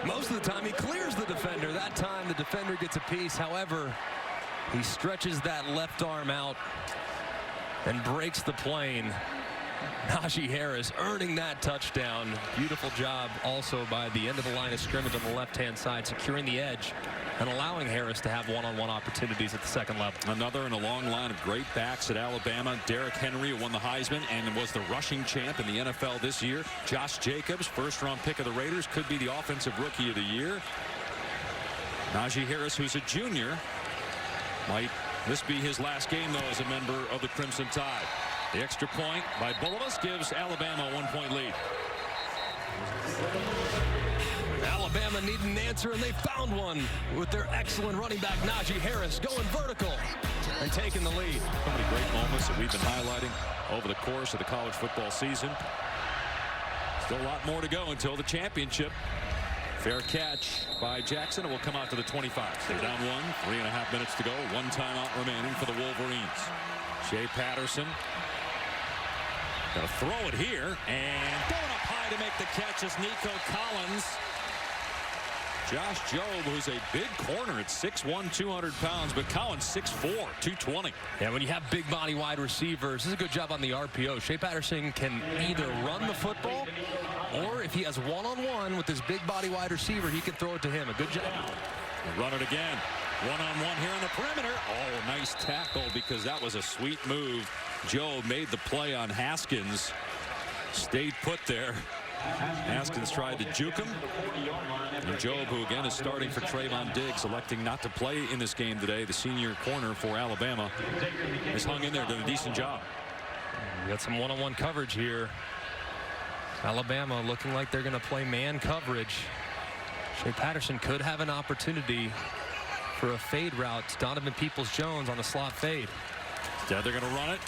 Most of the time he clears the defender. That time the defender gets a piece. However, he stretches that left arm out and breaks the plane. Najee Harris earning that touchdown. Beautiful job also by the end of the line of scrimmage on the left-hand side, securing the edge and allowing Harris to have one-on-one opportunities at the 2nd level. Another in a long line of great backs at Alabama. Derrick Henry won the Heisman and was the rushing champ in the NFL this year. Josh Jacobs, 1st-round pick of the Raiders, could be the offensive rookie of the year. Najee Harris, who's a junior, might this be his last game, though, as a member of the Crimson Tide. The extra point by Bulovas gives Alabama a 1-point lead. Alabama needed an answer, and they found one with their excellent running back, Najee Harris, going vertical and taking the lead. So many great moments that we've been highlighting over the course of the college football season. Still a lot more to go until the championship. Fair catch by Jackson, and will come out to the 25. They're down 1, 3.5 minutes to go. 1 timeout remaining for the Wolverines. Shea Patterson. Gonna throw it here, and going up high to make the catch is Nico Collins. Josh Jobe, who's a big corner at 6'1", 200 pounds, but Collins 6'4", 220. Yeah, when you have big body wide receivers, this is a good job on the RPO. Shea Patterson can either run the football, or if he has one-on-one with this big body wide receiver, he can throw it to him. A good job. We'll run it again. One-on-one here on the perimeter. Oh, nice tackle, because that was a sweet move. Joe made the play on Haskins. Stayed put there. Haskins tried to juke him. And Jobe, who again is starting for Trayvon Diggs, electing not to play in this game today, the senior corner for Alabama, has hung in there, done a decent job. We got some one-on-one coverage here. Alabama looking like they're going to play man coverage. Shea Patterson could have an opportunity for a fade route to Donovan Peoples-Jones on the slot fade. Instead, they're going to run it.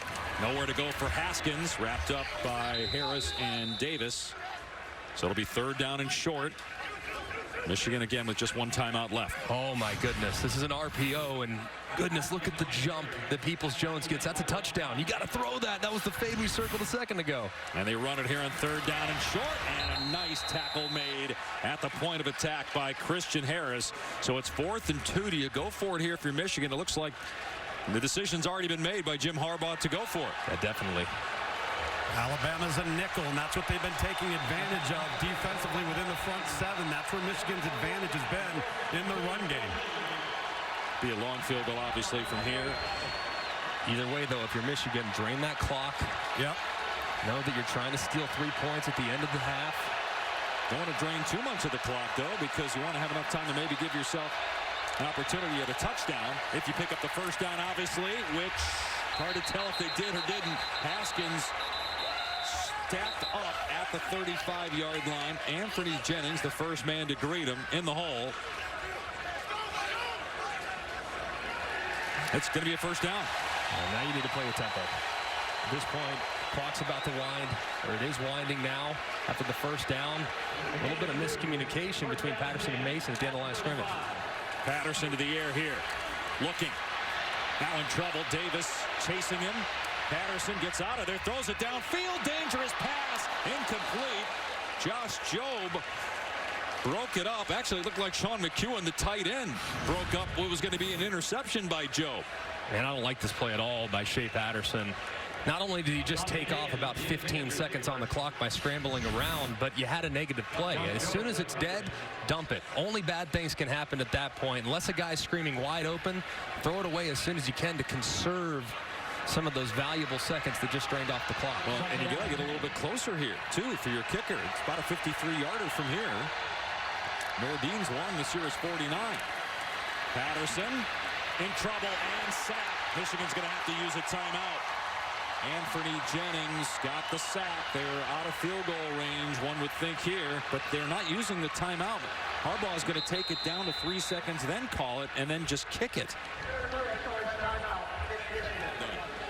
Nowhere to go for Haskins, wrapped up by Harris and Davis. So it'll be 3rd down and short. Michigan again with just one timeout left. Oh my goodness, this is an RPO, and goodness, look at the jump that Peoples-Jones gets. That's a touchdown. You got to throw that. That was the fade we circled a second ago. And they run it here on 3rd down and short, and a nice tackle made at the point of attack by Christian Harris. So it's 4th and 2. Do you go for it here if you're Michigan? It looks like the decision's already been made by Jim Harbaugh to go for it. Yeah, definitely. Alabama's a nickel, and that's what they've been taking advantage of defensively within the front 7. That's where Michigan's advantage has been in the run game. Be a long field goal, obviously, from here. Either way, though, if you're Michigan, drain that clock. Yep. Know that you're trying to steal 3 points at the end of the half. Don't want to drain too much of the clock, though, because you want to have enough time to maybe give yourself an opportunity at a touchdown. If you pick up the 1st down, obviously, which hard to tell if they did or didn't. Haskins stacked up at the 35-yard line. Anthony Jennings, the first man to greet him in the hole. It's going to be a 1st down. Well, now you need to play with tempo. At this point, clock's about to wind, or it is winding now after the 1st down. A little bit of miscommunication between Patterson and Mason at the end of the line of scrimmage. Patterson to the air here. Looking. Now in trouble. Davis chasing him. Patterson gets out of there, throws it downfield, dangerous pass, incomplete. Josh Jobe broke it up. Actually, it looked like Sean McEwen, the tight end, broke up what was going to be an interception by Jobe. Man, I don't like this play at all by Shea Patterson. Not only did he just take off about 15 seconds on the clock by scrambling around, but you had a negative play. As soon as it's dead, dump it. Only bad things can happen at that point. Unless a guy's screaming wide open, throw it away as soon as you can to conserve some of those valuable seconds that just drained off the clock. Well, and you got to get a little bit closer here, too, for your kicker. It's about a 53-yarder from here. Nordine's long this year is 49. Patterson in trouble and sacked. Michigan's going to have to use a timeout. Anthony Jennings got the sack. They're out of field goal range, one would think here, but they're not using the timeout. Harbaugh's going to take it down to 3 seconds, then call it, and then just kick it.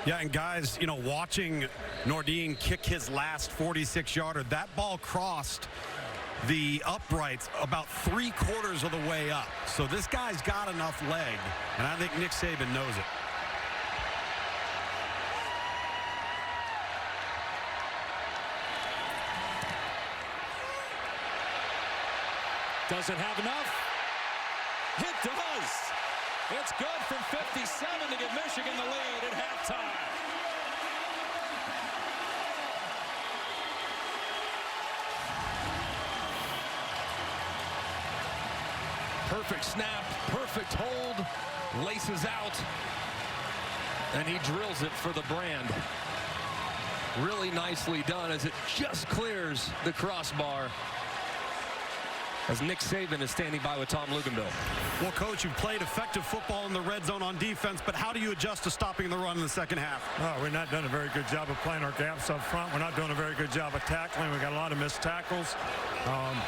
Yeah, and guys, you know, watching Nordine kick his last 46-yarder, that ball crossed the uprights about 3/4 of the way up. So this guy's got enough leg, and I think Nick Saban knows it. Does it have enough? It does. It's good from 57 to give Michigan the lead at halftime. Perfect snap, perfect hold, laces out, and he drills it for the brand. Really nicely done as it just clears the crossbar, as Nick Saban is standing by with Tom Luginbill. Well, Coach, you've played effective football in the red zone on defense, but how do you adjust to stopping the run in the second half? Oh, we're not doing a very good job of playing our gaps up front. We're not doing a very good job of tackling. We got a lot of missed tackles.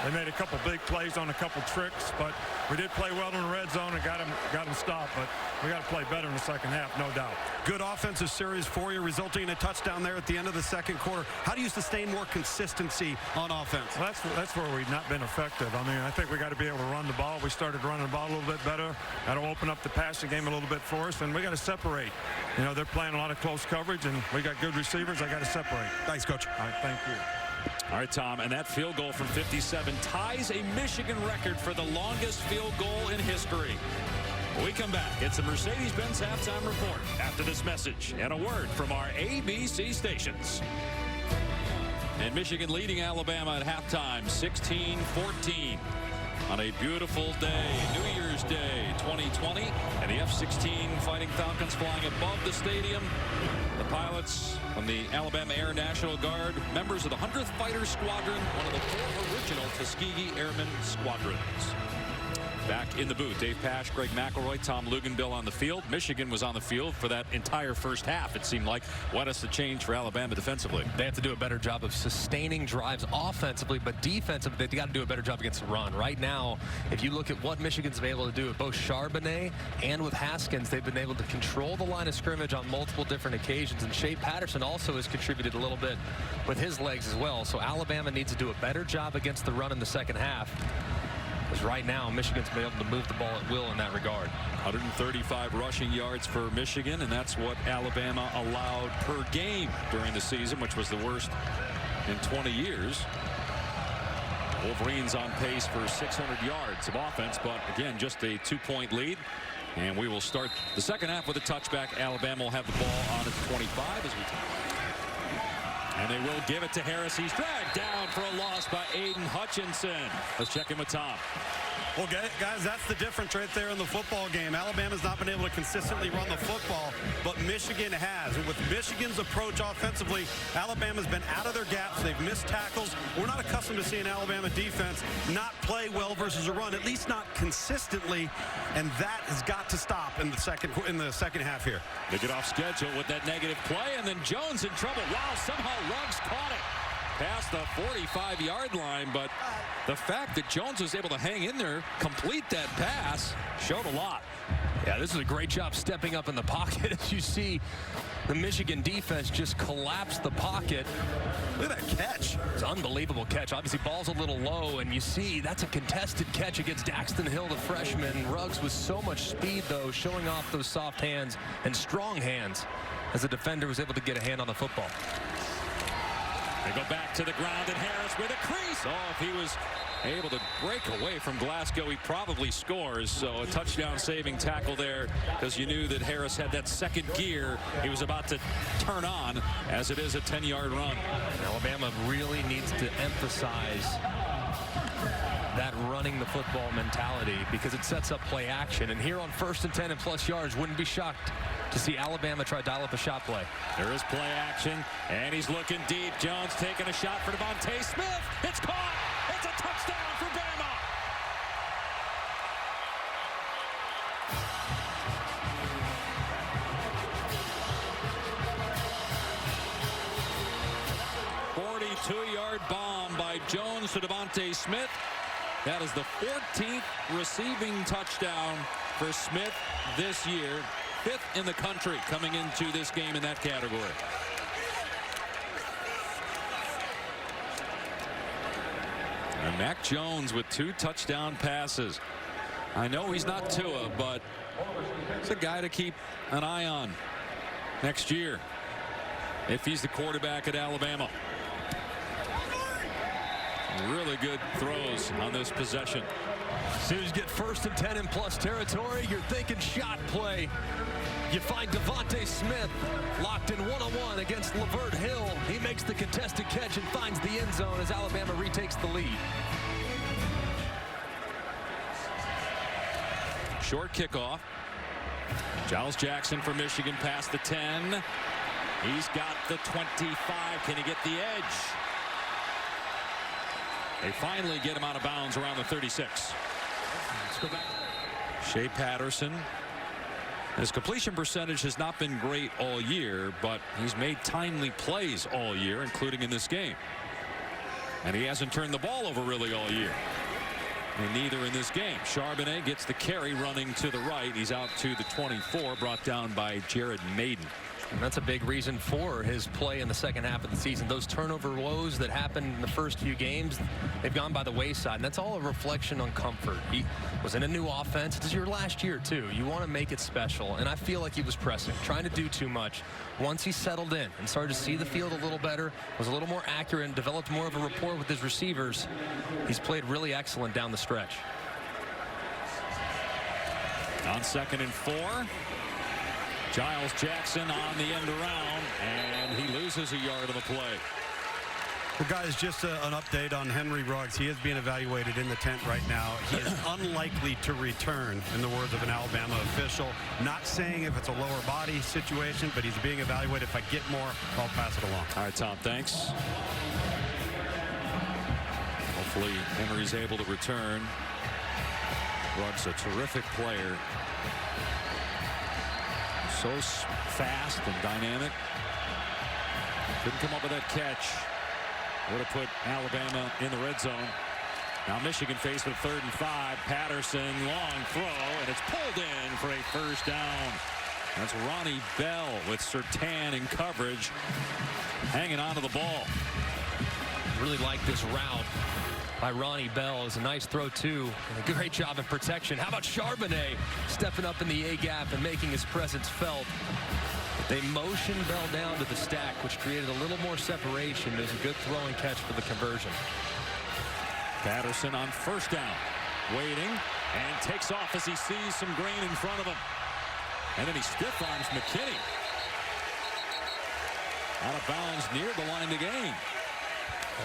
They made a couple big plays on a couple tricks, but we did play well in the red zone and got them stopped. But we got to play better in the second half, no doubt. Good offensive series for you, resulting in a touchdown there at the end of the second quarter. How do you sustain more consistency on offense? Well, that's where we've not been effective. I mean, I think we got to be able to run the ball. We started running the ball a little bit better. That'll open up the passing game a little bit for us, and we got to separate. You know, they're playing a lot of close coverage, and we got good receivers. I got to separate. Thanks, Coach. All right, thank you. All right, Tom, and that field goal from 57 ties a Michigan record for the longest field goal in history. When we come back, it's the Mercedes-Benz halftime report after this message and a word from our ABC stations. And Michigan leading Alabama at halftime, 16-14. On a beautiful day, New Year's Day 2020, and the F-16 Fighting Falcons flying above the stadium. The pilots from the Alabama Air National Guard, members of the 100th Fighter Squadron, one of the 4 original Tuskegee Airmen squadrons. Back in the booth, Dave Pasch, Greg McElroy, Tom Luginbill on the field. Michigan was on the field for that entire first half, it seemed like. What is the change for Alabama defensively? They have to do a better job of sustaining drives offensively, but defensively, they've got to do a better job against the run. Right now, if you look at what Michigan's been able to do with both Charbonnet and with Haskins, they've been able to control the line of scrimmage on multiple different occasions, and Shea Patterson also has contributed a little bit with his legs as well. So Alabama needs to do a better job against the run in the second half. Because right now, Michigan's been able to move the ball at will in that regard. 135 rushing yards for Michigan, and that's what Alabama allowed per game during the season, which was the worst in 20 years. Wolverines on pace for 600 yards of offense, but again, just a 2-point lead. And we will start the second half with a touchback. Alabama will have the ball on its 25 as we talk. And they will give it to Harris. He's dragged down for a loss by Aiden Hutchinson. Let's check in with Tom. Well, guys, that's the difference right there in the football game. Alabama's not been able to consistently run the football, but Michigan has. And with Michigan's approach offensively, Alabama's been out of their gaps. They've missed tackles. We're not accustomed to seeing Alabama defense not play well versus a run, at least not consistently, and that has got to stop in the second half here. They get off schedule with that negative play, and then Jones in trouble. Wow, somehow Ruggs caught it past the 45-yard line, but the fact that Jones was able to hang in there, complete that pass, showed a lot. Yeah, this is a great job stepping up in the pocket. As you see, the Michigan defense just collapsed the pocket. Look at that catch. It's an unbelievable catch. Obviously, ball's a little low, and you see that's a contested catch against Daxton Hill, the freshman. Ruggs with so much speed, though, showing off those soft hands and strong hands as the defender was able to get a hand on the football. They go back to the ground, and Harris with a crease. Oh, if he was able to break away from Glasgow, he probably scores. So a touchdown saving tackle there, because you knew that Harris had that second gear he was about to turn on, as it is a 10-yard run. Alabama really needs to emphasize that running the football mentality, because it sets up play action. And here on 1st and 10 and plus yards, wouldn't be shocked to see Alabama try to dial up a shot play. There is play action, and he's looking deep. Jones taking a shot for Devontae Smith. It's caught. It's a touchdown for Bama. .42-yard bomb by Jones to Devontae Smith. That is the 14th receiving touchdown for Smith this year. 5th in the country coming into this game in that category. And Mac Jones with 2 touchdown passes. I know he's not Tua, but he's a guy to keep an eye on next year if he's the quarterback at Alabama. Really good throws on this possession. As soon as you get 1st and 10 in plus territory, you're thinking shot play. You find Devontae Smith locked in one-on-one against Lavert Hill. He makes the contested catch and finds the end zone as Alabama retakes the lead. Short kickoff. Giles Jackson for Michigan past the 10. He's got the 25. Can he get the edge? They finally get him out of bounds around the 36. Let's go back. Shea Patterson. His completion percentage has not been great all year, but he's made timely plays all year, including in this game. And he hasn't turned the ball over really all year. And neither in this game. Charbonnet gets the carry running to the right. He's out to the 24, brought down by Jared Maiden. And that's a big reason for his play in the second half of the season. Those turnover woes that happened in the first few games, they've gone by the wayside. And that's all a reflection on comfort. He was in a new offense. This is your last year, too. You want to make it special. And I feel like he was pressing, trying to do too much. Once he settled in and started to see the field a little better, was a little more accurate, and developed more of a rapport with his receivers, he's played really excellent down the stretch. On 2nd and 4. Giles Jackson on the end around, and he loses a yard of the play. Well, guys, just an update on Henry Ruggs. He is being evaluated in the tent right now. He is unlikely to return, in the words of an Alabama official. Not saying if it's a lower body situation, but he's being evaluated. If I get more, I'll pass it along. All right, Tom, thanks. Hopefully Henry's able to return. Ruggs a terrific player. So fast and dynamic. Couldn't come up with that catch. Would have put Alabama in the red zone. Now Michigan faced with 3rd and 5. Patterson, long throw, and it's pulled in for a first down. That's Ronnie Bell with Surtain in coverage, hanging on to the ball. really like this route by Ronnie Bell. It was a nice throw, too. And a great job in protection. How about Charbonnet stepping up in the A-gap and making his presence felt? They motioned Bell down to the stack, which created a little more separation. It was a good throw and catch for the conversion. Patterson on first down, waiting, and takes off as he sees some grain in front of him. And then he stiff arms McKinney. Out of bounds near the line to gain.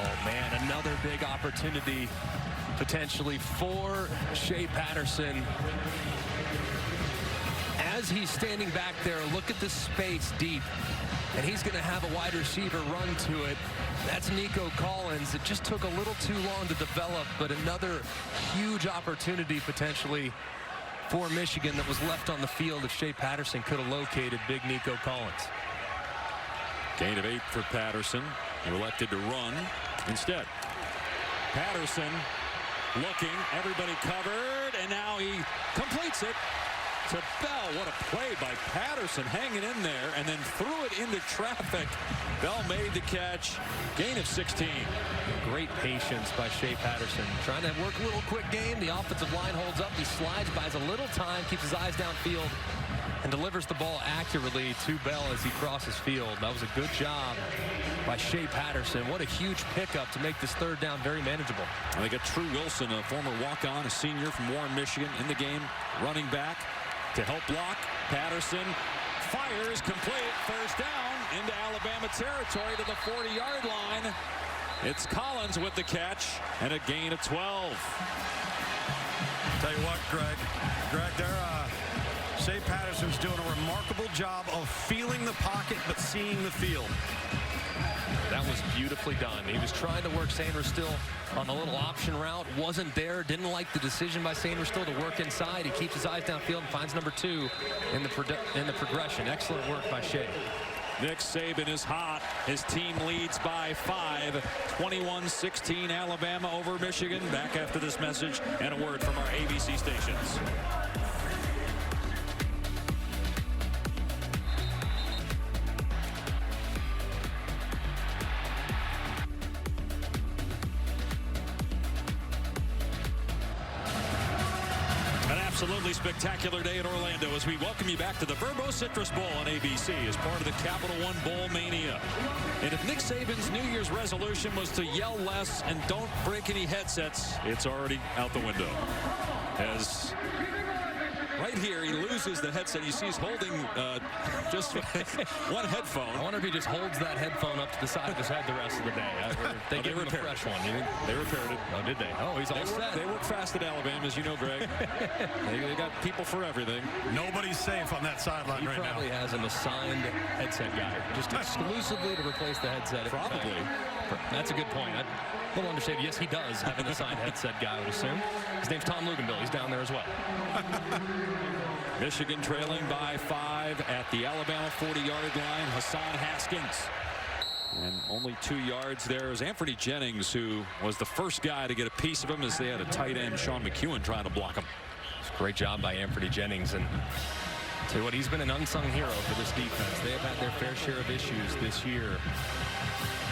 Oh, man, another big opportunity potentially for Shea Patterson. As he's standing back there, look at the space deep. And he's going to have a wide receiver run to it. That's Nico Collins. It just took a little too long to develop, but another huge opportunity potentially for Michigan that was left on the field if Shea Patterson could have located big Nico Collins. Gain of 8 for Patterson. He elected to run instead. Patterson looking, everybody covered, and now he completes it to Bell. What a play by Patterson, hanging in there and then threw it into traffic. Bell made the catch. Gain of 16. Great patience by Shea Patterson. Trying to work a little quick game. The offensive line holds up. He slides, buys a little time, keeps his eyes downfield, and delivers the ball accurately to Bell as he crosses field. That was a good job by Shea Patterson. What a huge pickup to make this third down very manageable. And they got True Wilson, a former walk-on, a senior from Warren, Michigan, in the game, running back to help block. Patterson fires, complete, first down into Alabama territory to the 40-yard line. It's Collins with the catch and a gain of 12. Tell you what, Greg, Shea Patterson's doing a remarkable job of feeling the pocket but seeing the field. That was beautifully done. He was trying to work Sanders still on the little option route. Wasn't there. Didn't like the decision by Sanders still to work inside. He keeps his eyes downfield and finds number 2 in the progression. Excellent work by Shea. Nick Saban is hot. His team leads by 5. 21-16 Alabama over Michigan. Back after this message and a word from our ABC stations. Absolutely spectacular day in Orlando as we welcome you back to the Verbo Citrus Bowl on ABC as part of the Capital One Bowl Mania. And if Nick Saban's New Year's resolution was to yell less and don't break any headsets, it's already out the window. As right here, he loses the headset. You see he's holding just one headphone. I wonder if he just holds that headphone up to the side of his head the rest of the day. They give him a fresh one. They repaired it. Oh, did they? Oh, he's all set. They work fast at Alabama, as you know, Greg. they got people for everything. Nobody's safe on that sideline right now. He probably has an assigned headset guy, just exclusively to replace the headset. Probably. That's a good point. A little understated. Yes, he does have an assigned headset guy, I would assume. His name's Tom Luganville. He's down there as well. Michigan trailing by 5 at the Alabama 40-yard line. Hassan Haskins. And only 2 yards there is Anthony Jennings, who was the first guy to get a piece of him as they had a tight end, Sean McEwen, trying to block him. It's a great job by Anthony Jennings. And tell you what, he's been an unsung hero for this defense. They have had their fair share of issues this year,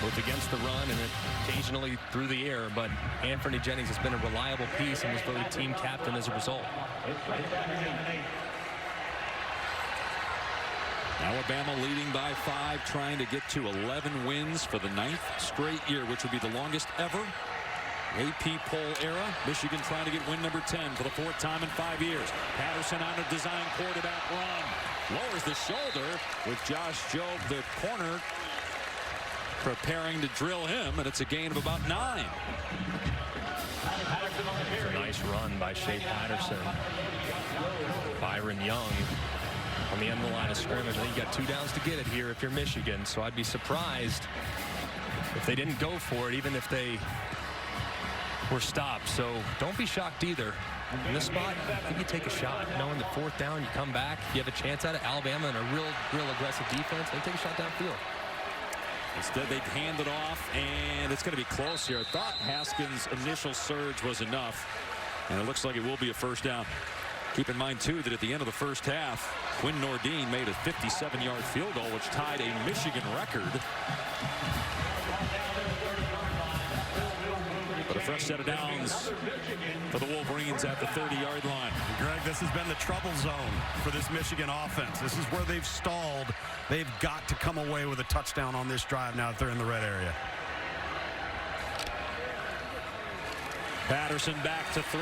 both against the run and occasionally through the air, but Anthony Jennings has been a reliable piece and was voted team captain as a result. Alabama leading by 5, trying to get to 11 wins for the 9th straight year, which would be the longest ever. AP poll era. Michigan trying to get win number 10 for the 4th time in 5 years. Patterson on a design quarterback run. Lowers the shoulder with Josh Jobe, the corner, preparing to drill him, and it's a gain of about 9. It's a nice run by Shea Patterson. Byron Young on the end of the line of scrimmage. I think you got 2 downs to get it here if you're Michigan, so I'd be surprised if they didn't go for it, even if they were stopped. So don't be shocked either. In this spot, I think you take a shot. Knowing the 4th down, you come back, you have a chance at it. Alabama in a real aggressive defense, they take a shot downfield. Instead, they hand it off, and it's going to be close here. I thought Haskins' initial surge was enough, and it looks like it will be a first down. Keep in mind, too, that at the end of the first half, Quinn Nordine made a 57-yard field goal, which tied a Michigan record. But a fresh set of downs for the Wolverines at the 30-yard line. Greg, this has been the trouble zone for this Michigan offense. This is where they've stalled. They've got to come away with a touchdown on this drive now that they're in the red area. Patterson back to throw.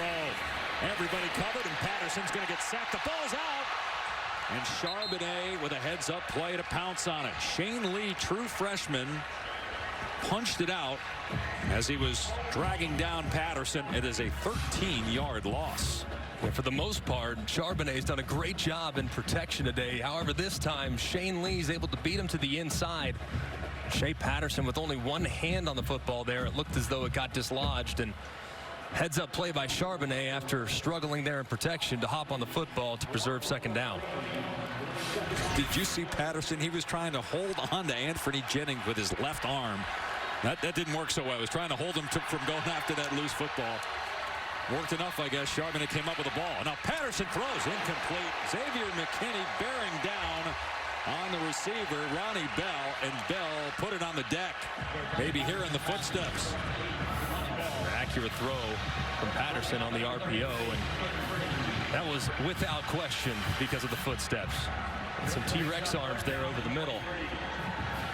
Everybody covered, and Patterson's going to get sacked. The ball's out. And Charbonnet with a heads-up play to pounce on it. Shane Lee, true freshman, punched it out as he was dragging down Patterson. It is a 13-yard loss. Yeah, for the most part, Charbonnet's done a great job in protection today. However, this time, Shane Lee's able to beat him to the inside. Shea Patterson with only one hand on the football there. It looked as though it got dislodged, and heads-up play by Charbonnet after struggling there in protection to hop on the football to preserve second down. Did you see Patterson? He was trying to hold on to Anthony Jennings with his left arm. That didn't work so well. He was trying to hold him from going after that loose football. Worked enough, I guess. Charbonnet came up with the ball. Now Patterson throws incomplete. Xavier McKinney bearing down on the receiver, Ronnie Bell, and Bell put it on the deck. Maybe hearing the footsteps. Accurate throw from Patterson on the RPO, and that was without question because of the footsteps. And some T-Rex arms there over the middle.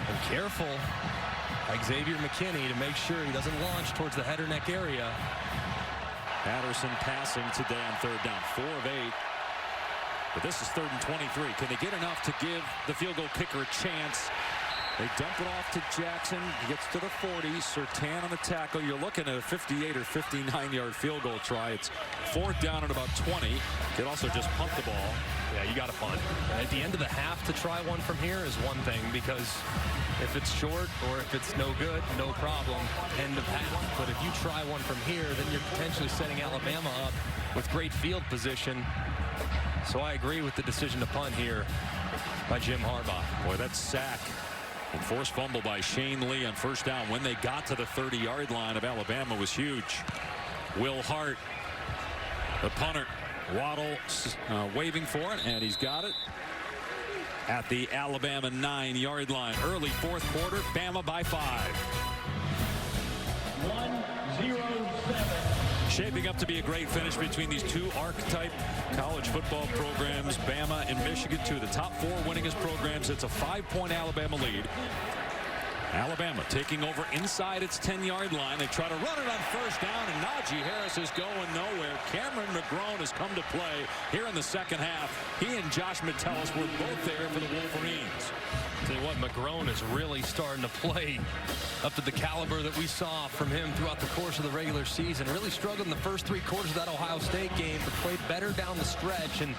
And careful, like Xavier McKinney, to make sure he doesn't launch towards the head or neck area. Patterson passing today on third down, 4 of 8. But this is 3rd and 23. Can they get enough to give the field goal kicker a chance? They dump it off to Jackson. He gets to the 40. Surtain on the tackle. You're looking at a 58 or 59-yard field goal try. It's 4th down at about 20. Could also just punt the ball. Yeah, you got to punt. At the end of the half, to try one from here is one thing, because if it's short or if it's no good, no problem, end of half. But if you try one from here, then you're potentially setting Alabama up with great field position. So I agree with the decision to punt here by Jim Harbaugh. Boy, that sack and forced fumble by Shane Lee on first down when they got to the 30-yard line of Alabama was huge. Will Hart, the punter. Waddle waving for it, and he's got it at the Alabama 9-yard line. Early 4th quarter, Bama by 5. 1-0-7. Shaping up to be a great finish between these two archetype college football programs, Bama and Michigan, two of the top 4 winningest programs. It's a 5-point Alabama lead. Alabama taking over inside its 10-yard line. They try to run it on first down, and Najee Harris is going nowhere. Cameron McGrone has come to play here in the second half. He and Josh Metellus were both there for the Wolverines. Tell you what, McGrone is really starting to play up to the caliber that we saw from him throughout the course of the regular season. Really struggled in the first 3 quarters of that Ohio State game, but played better down the stretch. And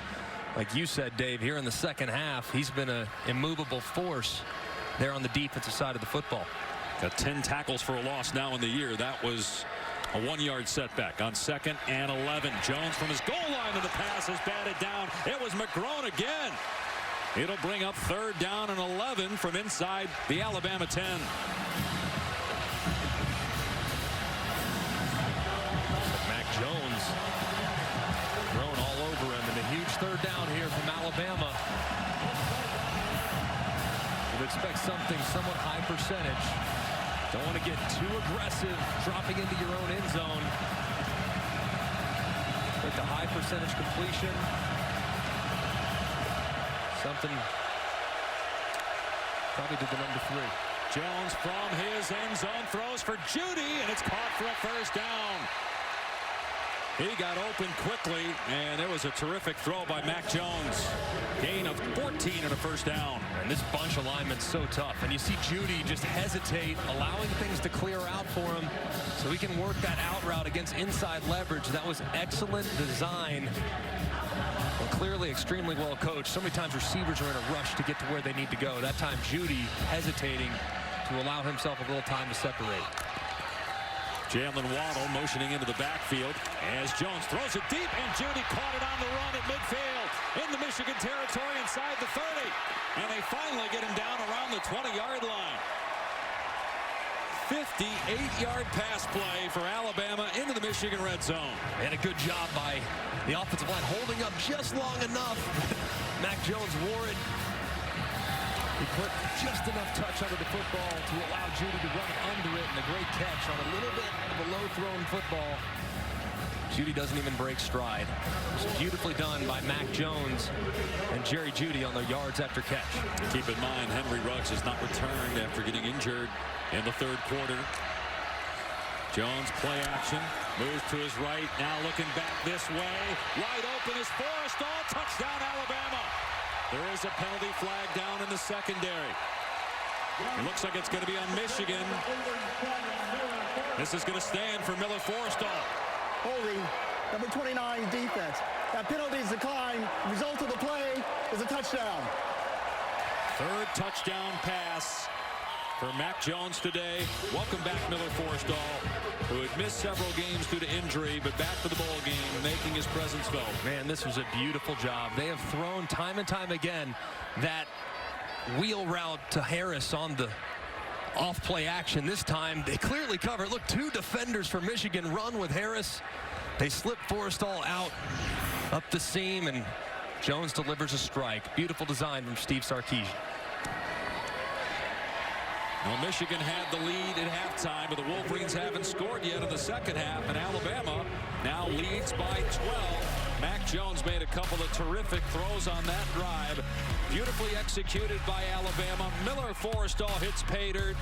like you said, Dave, here in the second half, he's been an immovable force there on the defensive side of the football. Got 10 tackles for a loss now in the year. That was a 1-yard setback on 2nd and 11. Jones from his goal line, and the pass is batted down. It was McGrone again. It'll bring up 3rd down and 11 from inside the Alabama 10. Mac Jones thrown all over him, and a huge 3rd down here from Alabama. You'd expect something somewhat high percentage. Don't want to get too aggressive dropping into your own end zone. Like the high percentage completion. Something probably to the number 3. Jones from his end zone throws for Judy, and it's caught for a first down. He got open quickly, and it was a terrific throw by Mac Jones. Gain of 14 and a first down. And this bunch alignment's so tough. And you see Judy just hesitate, allowing things to clear out for him so he can work that out route against inside leverage. That was excellent design. And clearly extremely well coached. So many times receivers are in a rush to get to where they need to go. That time Judy hesitating to allow himself a little time to separate. Jalen Waddle motioning into the backfield as Jones throws it deep, and Judy caught it on the run at midfield in the Michigan territory inside the 30. And they finally get him down around the 20-yard line. 58-yard pass play for Alabama into the Michigan red zone. And a good job by the offensive line holding up just long enough. Mac Jones wore it. He put just enough touch under the football to allow Judy to run under it, and a great catch on a little bit of a low-thrown football. Judy doesn't even break stride. It's beautifully done by Mac Jones and Jerry Jeudy on the yards after catch. Keep in mind, Henry Ruggs has not returned after getting injured in the third quarter. Jones play action, moves to his right, now looking back this way. Wide open is Forrestall, touchdown Alabama. There is a penalty flag down in the secondary. It looks like it's going to be on Michigan. This is going to stand for Miller Forrestall. Holding number 29 defense. That penalty is declined. Result of the play is a touchdown. Third touchdown pass for Mac Jones today. Welcome back, Miller Forrestall, who had missed several games due to injury, but back to the bowl game, making his presence felt. Man, this was a beautiful job. They have thrown time and time again that wheel route to Harris on the off play action. This time they clearly cover. Look, two defenders for Michigan run with Harris. They slip Forrestall out up the seam, and Jones delivers a strike. Beautiful design from Steve Sarkisian. Well, Michigan had the lead at halftime, but the Wolverines haven't scored yet in the second half, and Alabama now leads by 12. Mac Jones made a couple of terrific throws on that drive. Beautifully executed by Alabama. Miller Forrestall hits pay dirt,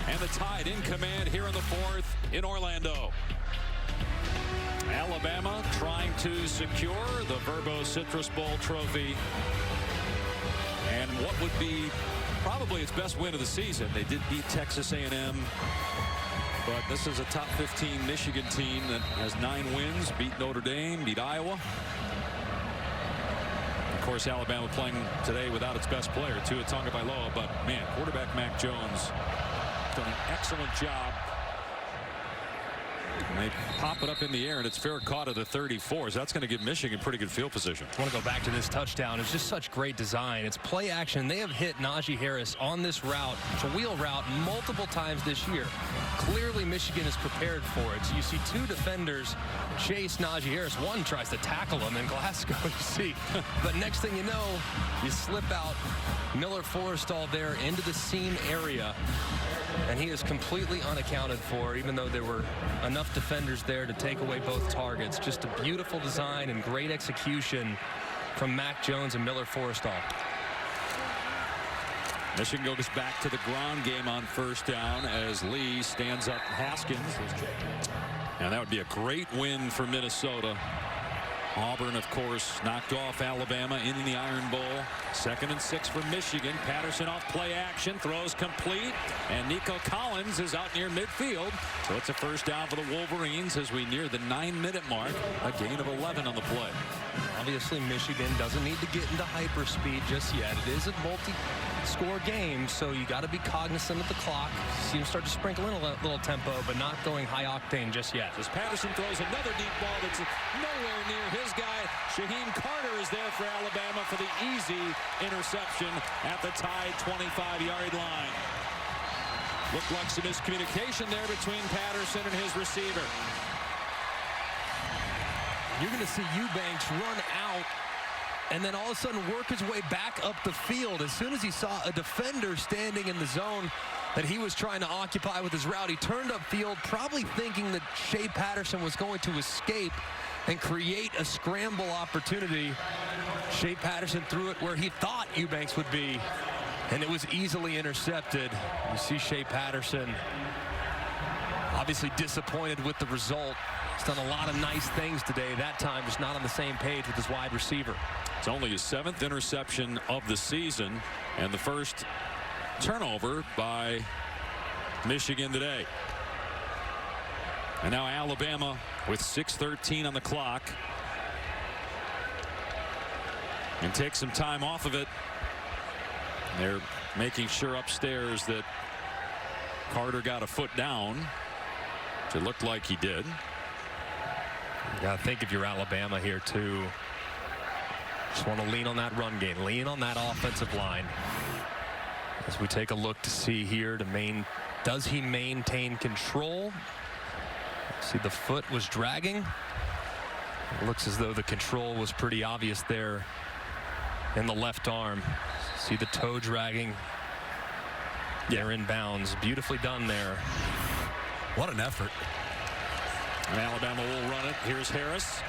and the Tide in command here in the fourth in Orlando. Alabama trying to secure the Verbo Citrus Bowl trophy, and what would be probably its best win of the season. They did beat Texas A&M, but this is a top 15 Michigan team that has 9 wins, beat Notre Dame, beat Iowa. Of course, Alabama playing today without its best player, Tua Tagovailoa, but man, quarterback Mac Jones done an excellent job. And they pop it up in the air, and it's fair caught at the 34, so that's going to give Michigan pretty good field position. I want to go back to this touchdown. It's just such great design. It's play action. They have hit Najee Harris on this route. It's a wheel route multiple times this year. Clearly, Michigan is prepared for it. So you see two defenders chase Najee Harris. One tries to tackle him in Glasgow, you see. But next thing you know, you slip out Miller Forrestall there into the seam area. And he is completely unaccounted for, even though there were enough defenders there to take away both targets. Just a beautiful design and great execution from Mac Jones and Miller Forrestall. Michigan goes back to the ground game on first down as Lee stands up Haskins. And that would be a great win for Minnesota. Auburn, of course, knocked off Alabama in the Iron Bowl. 2nd and 6 for Michigan. Patterson off play action, throws complete, and Nico Collins is out near midfield. So it's a first down for the Wolverines as we near the 9-minute mark. A gain of 11 on the play. Obviously, Michigan doesn't need to get into hyperspeed just yet. It is a multi-score game, so you got to be cognizant of the clock. See him start to sprinkle in a little tempo, but not going high octane just yet. As Patterson throws another deep ball that's nowhere near his guy. Shaheem Carter is there for Alabama for the easy interception at the Tide 25-yard line. Looked like some miscommunication there between Patterson and his receiver. You're going to see Eubanks run out and then all of a sudden work his way back up the field. As soon as he saw a defender standing in the zone that he was trying to occupy with his route, he turned upfield, probably thinking that Shea Patterson was going to escape and create a scramble opportunity. Shea Patterson threw it where he thought Eubanks would be, and it was easily intercepted. You see Shea Patterson obviously disappointed with the result. He's done a lot of nice things today. That time just not on the same page with his wide receiver. It's only his 7th interception of the season and the first turnover by Michigan today. And now Alabama with 6:13 on the clock. And take some time off of it. They're making sure upstairs that Carter got a foot down. It looked like he did. You got to think if you're Alabama here too. Just want to lean on that run game, lean on that offensive line. As we take a look to see here does he maintain control? See, the foot was dragging. It looks as though the control was pretty obvious there in the left arm. See the toe dragging They're in bounds. Beautifully done there. What an effort. And Alabama will run it. Here's Harris.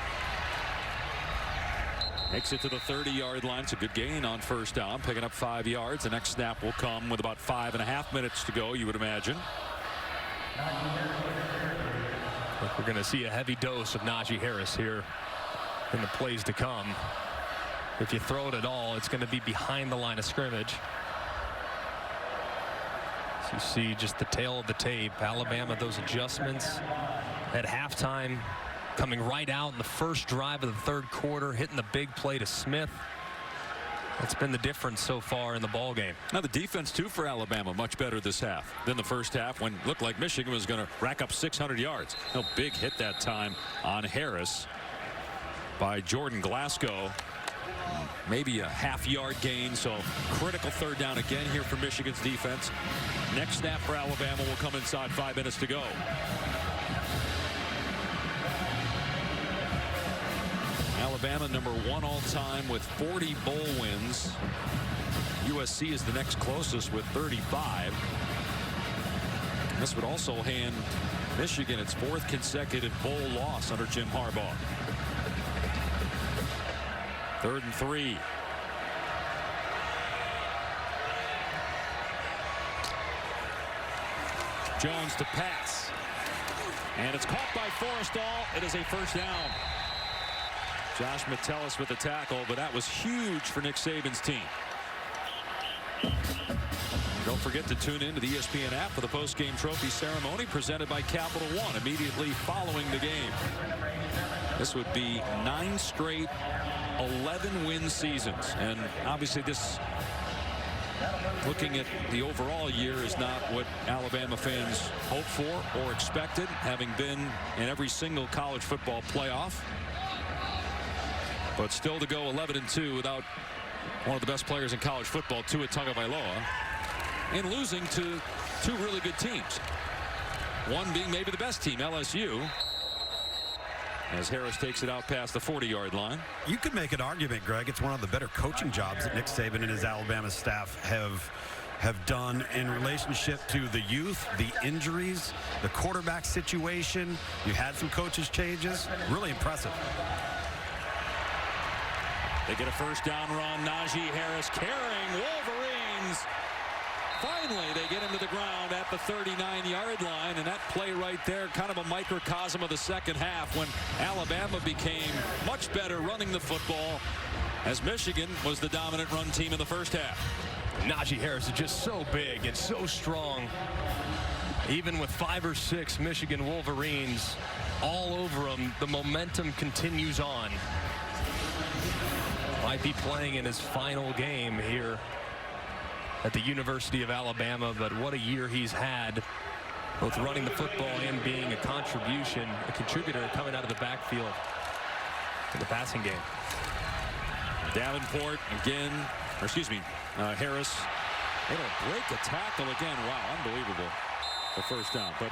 Makes it to the 30-yard line. It's a good gain on first down, picking up 5 yards. The next snap will come with about 5.5 minutes to go, you would imagine. We're going to see a heavy dose of Najee Harris here in the plays to come. If you throw it at all, it's going to be behind the line of scrimmage. So you see just the tail of the tape. Alabama, those adjustments at halftime, coming right out in the first drive of the third quarter, hitting the big play to Smith. That's been the difference so far in the ball game. Now the defense too for Alabama much better this half than the first half, when it looked like Michigan was going to rack up 600 yards. No big hit that time on Harris by Jordan Glasgow. Maybe a half-yard gain, so critical third down again here for Michigan's defense. Next snap for Alabama will come inside 5 minutes to go. Alabama #1 all-time with 40 bowl wins. USC is the next closest with 35. This would also hand Michigan its 4th consecutive bowl loss under Jim Harbaugh. 3rd and 3. Jones to pass. And it's caught by Forrestall. It is a first down. Josh Metellus with the tackle, but that was huge for Nick Saban's team. Don't forget to tune in to the ESPN app for the post-game trophy ceremony presented by Capital One immediately following the game. This would be 9 straight 11-win seasons, and obviously this, looking at the overall year, is not what Alabama fans hoped for or expected, having been in every single college football playoff. But still to go 11-2 without one of the best players in college football, Tua Tagovailoa, and losing to 2 really good teams. One being maybe the best team, LSU, as Harris takes it out past the 40-yard line. You could make an argument, Greg. It's one of the better coaching jobs that Nick Saban and his Alabama staff have done in relationship to the youth, the injuries, the quarterback situation. You had some coaches changes. Really impressive. They get a first down run. Najee Harris carrying Wolverines. Finally, they get him to the ground at the 39-yard line, and that play right there, kind of a microcosm of the second half when Alabama became much better running the football, as Michigan was the dominant run team in the first half. Najee Harris is just so big and so strong. Even with 5 or 6 Michigan Wolverines all over him, the momentum continues on. Might be playing in his final game here at the University of Alabama, but what a year he's had, both running the football and being a contributor coming out of the backfield in the passing game. Davenport again, or excuse me, Harris able to break a tackle again. Wow, unbelievable. The first down. But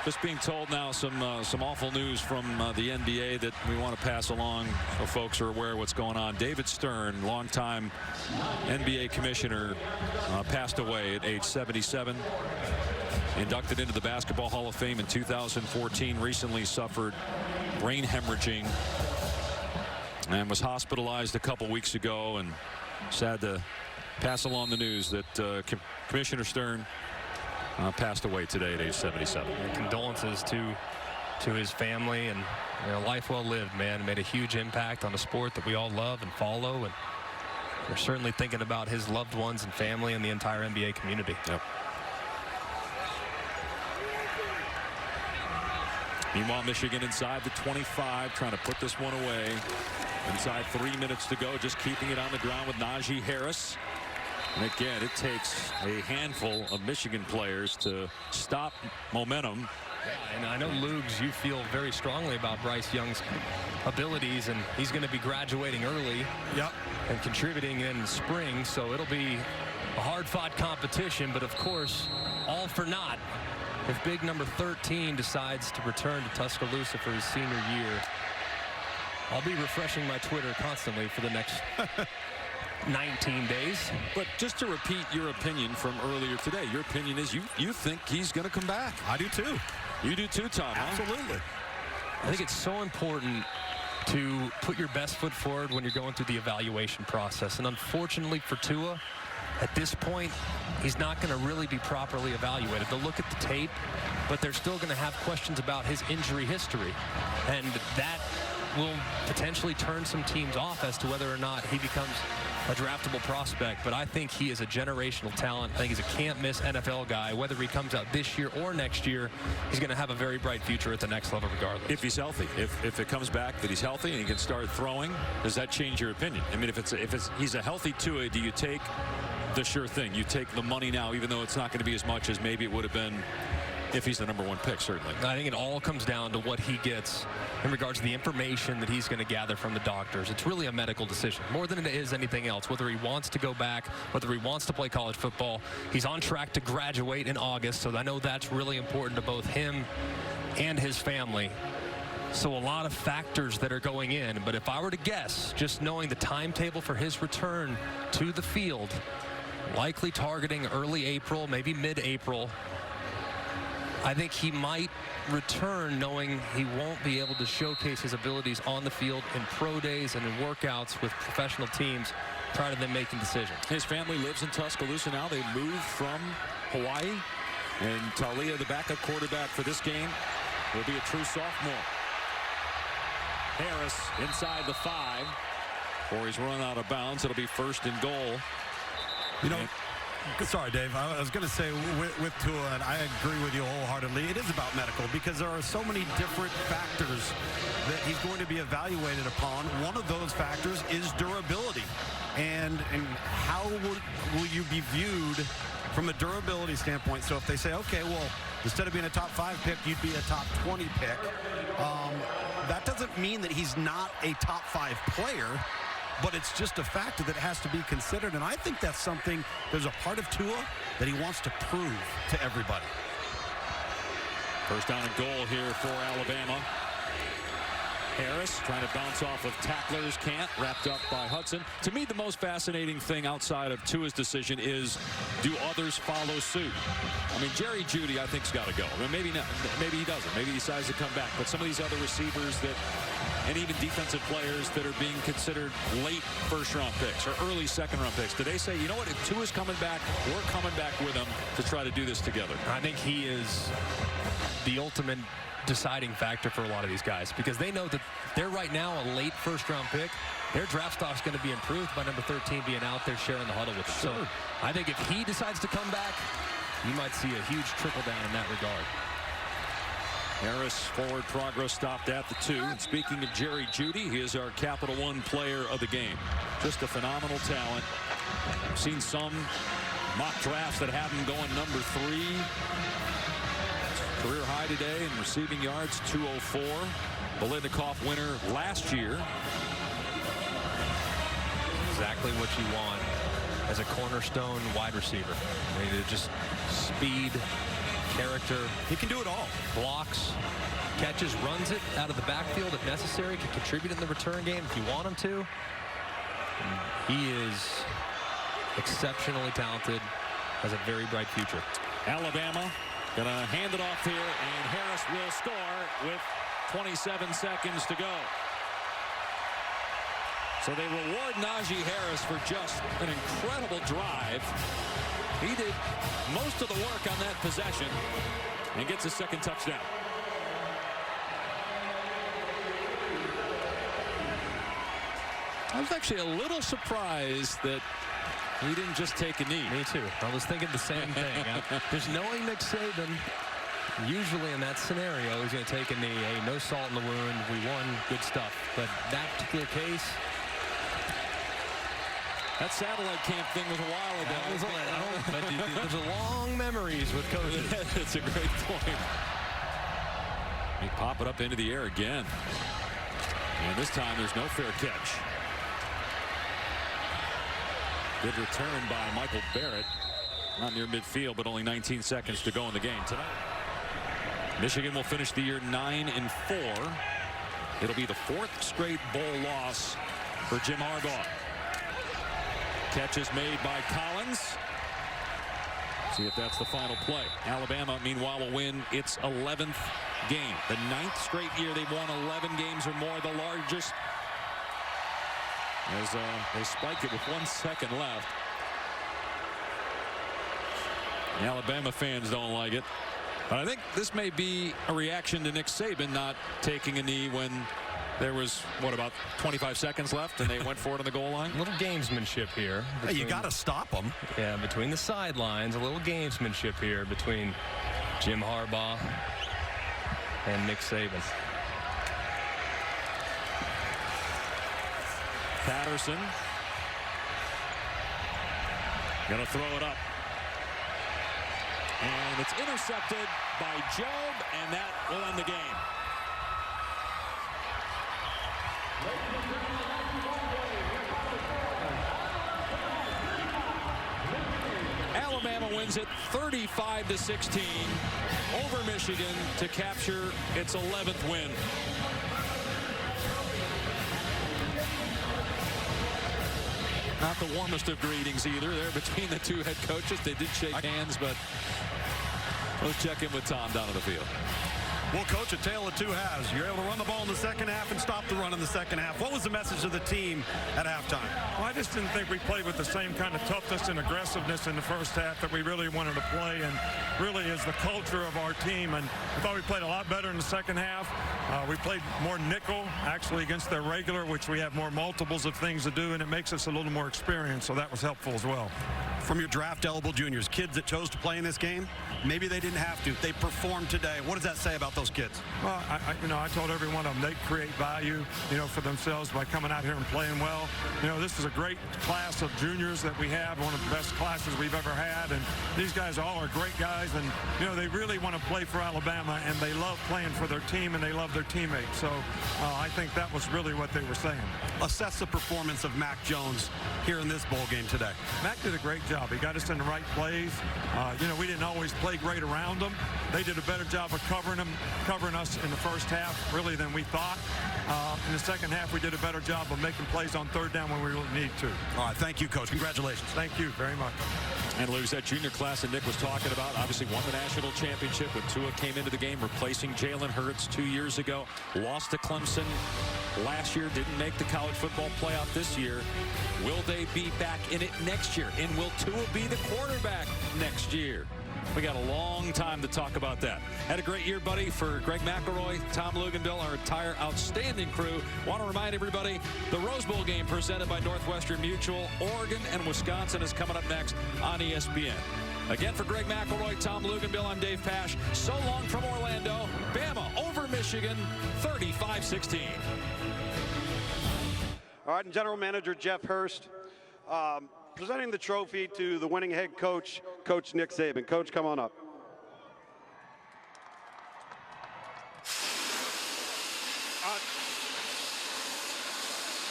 just being told now some awful news from the NBA that we want to pass along so folks are aware of what's going on. David Stern, longtime NBA commissioner, passed away at age 77. Inducted into the Basketball Hall of Fame in 2014. Recently suffered brain hemorrhaging and was hospitalized a couple weeks ago, and sad to pass along the news that Commissioner Stern passed away today at age 77. And condolences to his family, and life well lived, man. Made a huge impact on a sport that we all love and follow, and we're certainly thinking about his loved ones and family and the entire NBA community. Yep. Meanwhile, Michigan inside the 25, trying to put this one away. Inside 3 minutes to go, just keeping it on the ground with Najee Harris. And again, it takes a handful of Michigan players to stop momentum. Yeah, and I know, Lugs, you feel very strongly about Bryce Young's abilities, and he's going to be graduating early. Yep. And contributing in spring, so it'll be a hard-fought competition, but of course, all for naught if big number 13 decides to return to Tuscaloosa for his senior year. I'll be refreshing my Twitter constantly for the next 19 days. But just to repeat your opinion from earlier today, your opinion is you think he's going to come back. I do too. You do too, Tom. Absolutely. I think it's so important to put your best foot forward when you're going through the evaluation process. And unfortunately for Tua, at this point, he's not going to really be properly evaluated. They'll look at the tape, but they're still going to have questions about his injury history. And that will potentially turn some teams off as to whether or not he becomes a draftable prospect. But I think he is a generational talent. I think he's a can't-miss NFL guy. Whether he comes out this year or next year, he's going to have a very bright future at the next level regardless. If he's healthy. If it comes back that he's healthy and he can start throwing, does that change your opinion? I mean, if he's a healthy Tua, do you take the sure thing? You take the money now, even though it's not going to be as much as maybe it would have been if he's the #1 pick, certainly. I think it all comes down to what he gets in regards to the information that he's going to gather from the doctors. It's really a medical decision, more than it is anything else. Whether he wants to go back, whether he wants to play college football. He's on track to graduate in August, so I know that's really important to both him and his family. So a lot of factors that are going in. But if I were to guess, just knowing the timetable for his return to the field, likely targeting early April, maybe mid-April, I think he might return knowing he won't be able to showcase his abilities on the field in pro days and in workouts with professional teams prior to them making decisions. His family lives in Tuscaloosa now. They moved from Hawaii. And Talia, the backup quarterback for this game, will be a true sophomore. Harris inside the 5. Or he's run out of bounds. It'll be 1st and goal. You know, sorry, Dave. I was going to say with Tua, and I agree with you wholeheartedly, it is about medical because there are so many different factors that he's going to be evaluated upon. One of those factors is durability. And how will you be viewed from a durability standpoint? So if they say, okay, well, instead of being a top 5 pick, you'd be a top 20 pick. That doesn't mean that he's not a top 5 player, but it's just a factor that has to be considered. And I think that's something, there's a part of Tua that he wants to prove to everybody. 1st down and goal here for Alabama. Harris trying to bounce off of tacklers, can't, wrapped up by Hudson. To me, the most fascinating thing outside of Tua's decision is, do others follow suit? I mean, Jerry Jeudy, I think, has got to go. I mean, maybe not, maybe he doesn't. Maybe he decides to come back. But some of these other receivers that, and even defensive players that are being considered late 1st-round picks or early 2nd-round picks, do they say, you know what, if Tua's coming back, we're coming back with him to try to do this together? I think he is the ultimate deciding factor for a lot of these guys because they know that they're right now a late 1st-round pick. Their draft stock's going to be improved by number 13 being out there sharing the huddle with them. Sure. So I think if he decides to come back, you might see a huge trickle down in that regard. Harris forward progress stopped at the 2. And speaking of Jerry Jeudy, he is our Capital One player of the game. Just a phenomenal talent. I've seen some mock drafts that have him going number 3. Career high today in receiving yards, 204. Biletnikoff winner last year. Exactly what you want as a cornerstone wide receiver. I mean, just speed, character. He can do it all. Blocks, catches, runs it out of the backfield if necessary, can contribute in the return game if you want him to. He is exceptionally talented, has a very bright future. Alabama gonna hand it off here, and Harris will score with 27 seconds to go. So they reward Najee Harris for just an incredible drive. He did most of the work on that possession and gets his 2nd touchdown. I was actually a little surprised that he didn't just take a knee. Me too. I was thinking the same thing. Just knowing Nick Saban, usually in that scenario, he's going to take a knee. Hey, no salt in the wound. We won. Good stuff. But that particular case, that satellite camp thing was a while ago. But there's long memories with coaches. That's a great point. They pop it up into the air again. And this time there's no fair catch. Good return by Michael Barrett. Not near midfield, but only 19 seconds to go in the game tonight. Michigan will finish the year 9-4. It'll be the 4th straight bowl loss for Jim Harbaugh. Catch is made by Collins. See if that's the final play. Alabama, meanwhile, will win its 11th game. The 9th straight year they've won 11 games or more, the largest. As they spike it with 1 second left. The Alabama fans don't like it. But I think this may be a reaction to Nick Saban not taking a knee when there was, what, about 25 seconds left and they went for it on the goal line? A little gamesmanship here. Hey, you got to stop them. Yeah, between the sidelines, a little gamesmanship here between Jim Harbaugh and Nick Saban. Patterson gonna throw it up. And it's intercepted by Job, and that will end the game. Alabama wins it 35-16 over Michigan to capture its 11th win. Not the warmest of greetings either there between the two head coaches. They did shake hands, but let's check in with Tom down on the field. Well, Coach, a tale of two halves. You're able to run the ball in the second half and stop the run in the second half. What was the message of the team at halftime? Well, I just didn't think we played with the same kind of toughness and aggressiveness in the first half that we really wanted to play, and really is the culture of our team. And I thought we played a lot better in the second half. We played more nickel, actually, against their regular, which we have more multiples of things to do, and it makes us a little more experienced, so that was helpful as well. From your draft-eligible juniors, kids that chose to play in this game, maybe they didn't have to. They performed today. What does that say about those kids? Well, I told every one of them they create value, for themselves by coming out here and playing well. This is a great class of juniors that we have, one of the best classes we've ever had, and these guys all are great guys, and they really want to play for Alabama, and they love playing for their team, and they love their teammates. So I think that was really what they were saying. Assess the performance of Mac Jones here in this bowl game today. Mac did a great job. He got us in the right plays. We didn't always play great around them. They did a better job of covering us in the first half, really, than we thought. In the second half, we did a better job of making plays on third down when we really need to. All right, thank you, Coach. Congratulations. Thank you very much. And lose that junior class that Nick was talking about. Obviously won the national championship when Tua came into the game, replacing Jalen Hurts 2 years ago. Lost to Clemson last year, didn't make the college football playoff this year. Will they be back in it next year? And will Tua be the quarterback next year? We got a long time to talk about that. Had a great year, buddy, for Greg McElroy, Tom Luganville, our entire outstanding crew. Want to remind everybody, the Rose Bowl game presented by Northwestern Mutual, Oregon and Wisconsin is coming up next on ESPN. Again, for Greg McElroy, Tom Luganville, I'm Dave Pasch. So long from Orlando. Bama over Michigan, 35-16. All right, and General Manager Jeff Hurst, presenting the trophy to the winning head coach, Coach Nick Saban. Coach, come on up.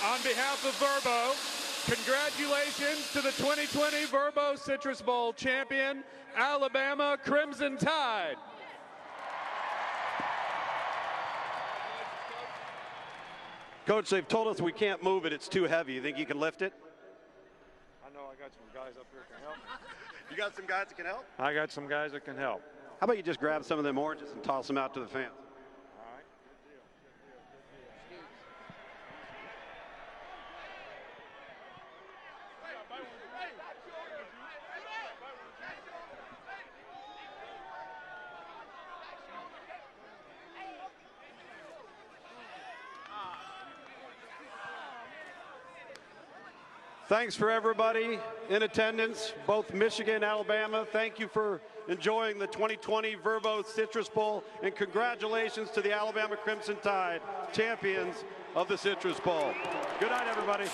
On behalf of Verbo, congratulations to the 2020 Verbo Citrus Bowl champion, Alabama Crimson Tide. Coach, they've told us we can't move it. It's too heavy. You think you can lift it? I know I got some guys up here that can help. You got some guys that can help? I got some guys that can help. How about you just grab some of them oranges and toss them out to the fans? All right, good deal, good deal. Thanks for everybody in attendance, both Michigan and Alabama. Thank you for enjoying the 2020 Verbo Citrus Bowl, and congratulations to the Alabama Crimson Tide, champions of the Citrus Bowl. Good night, everybody.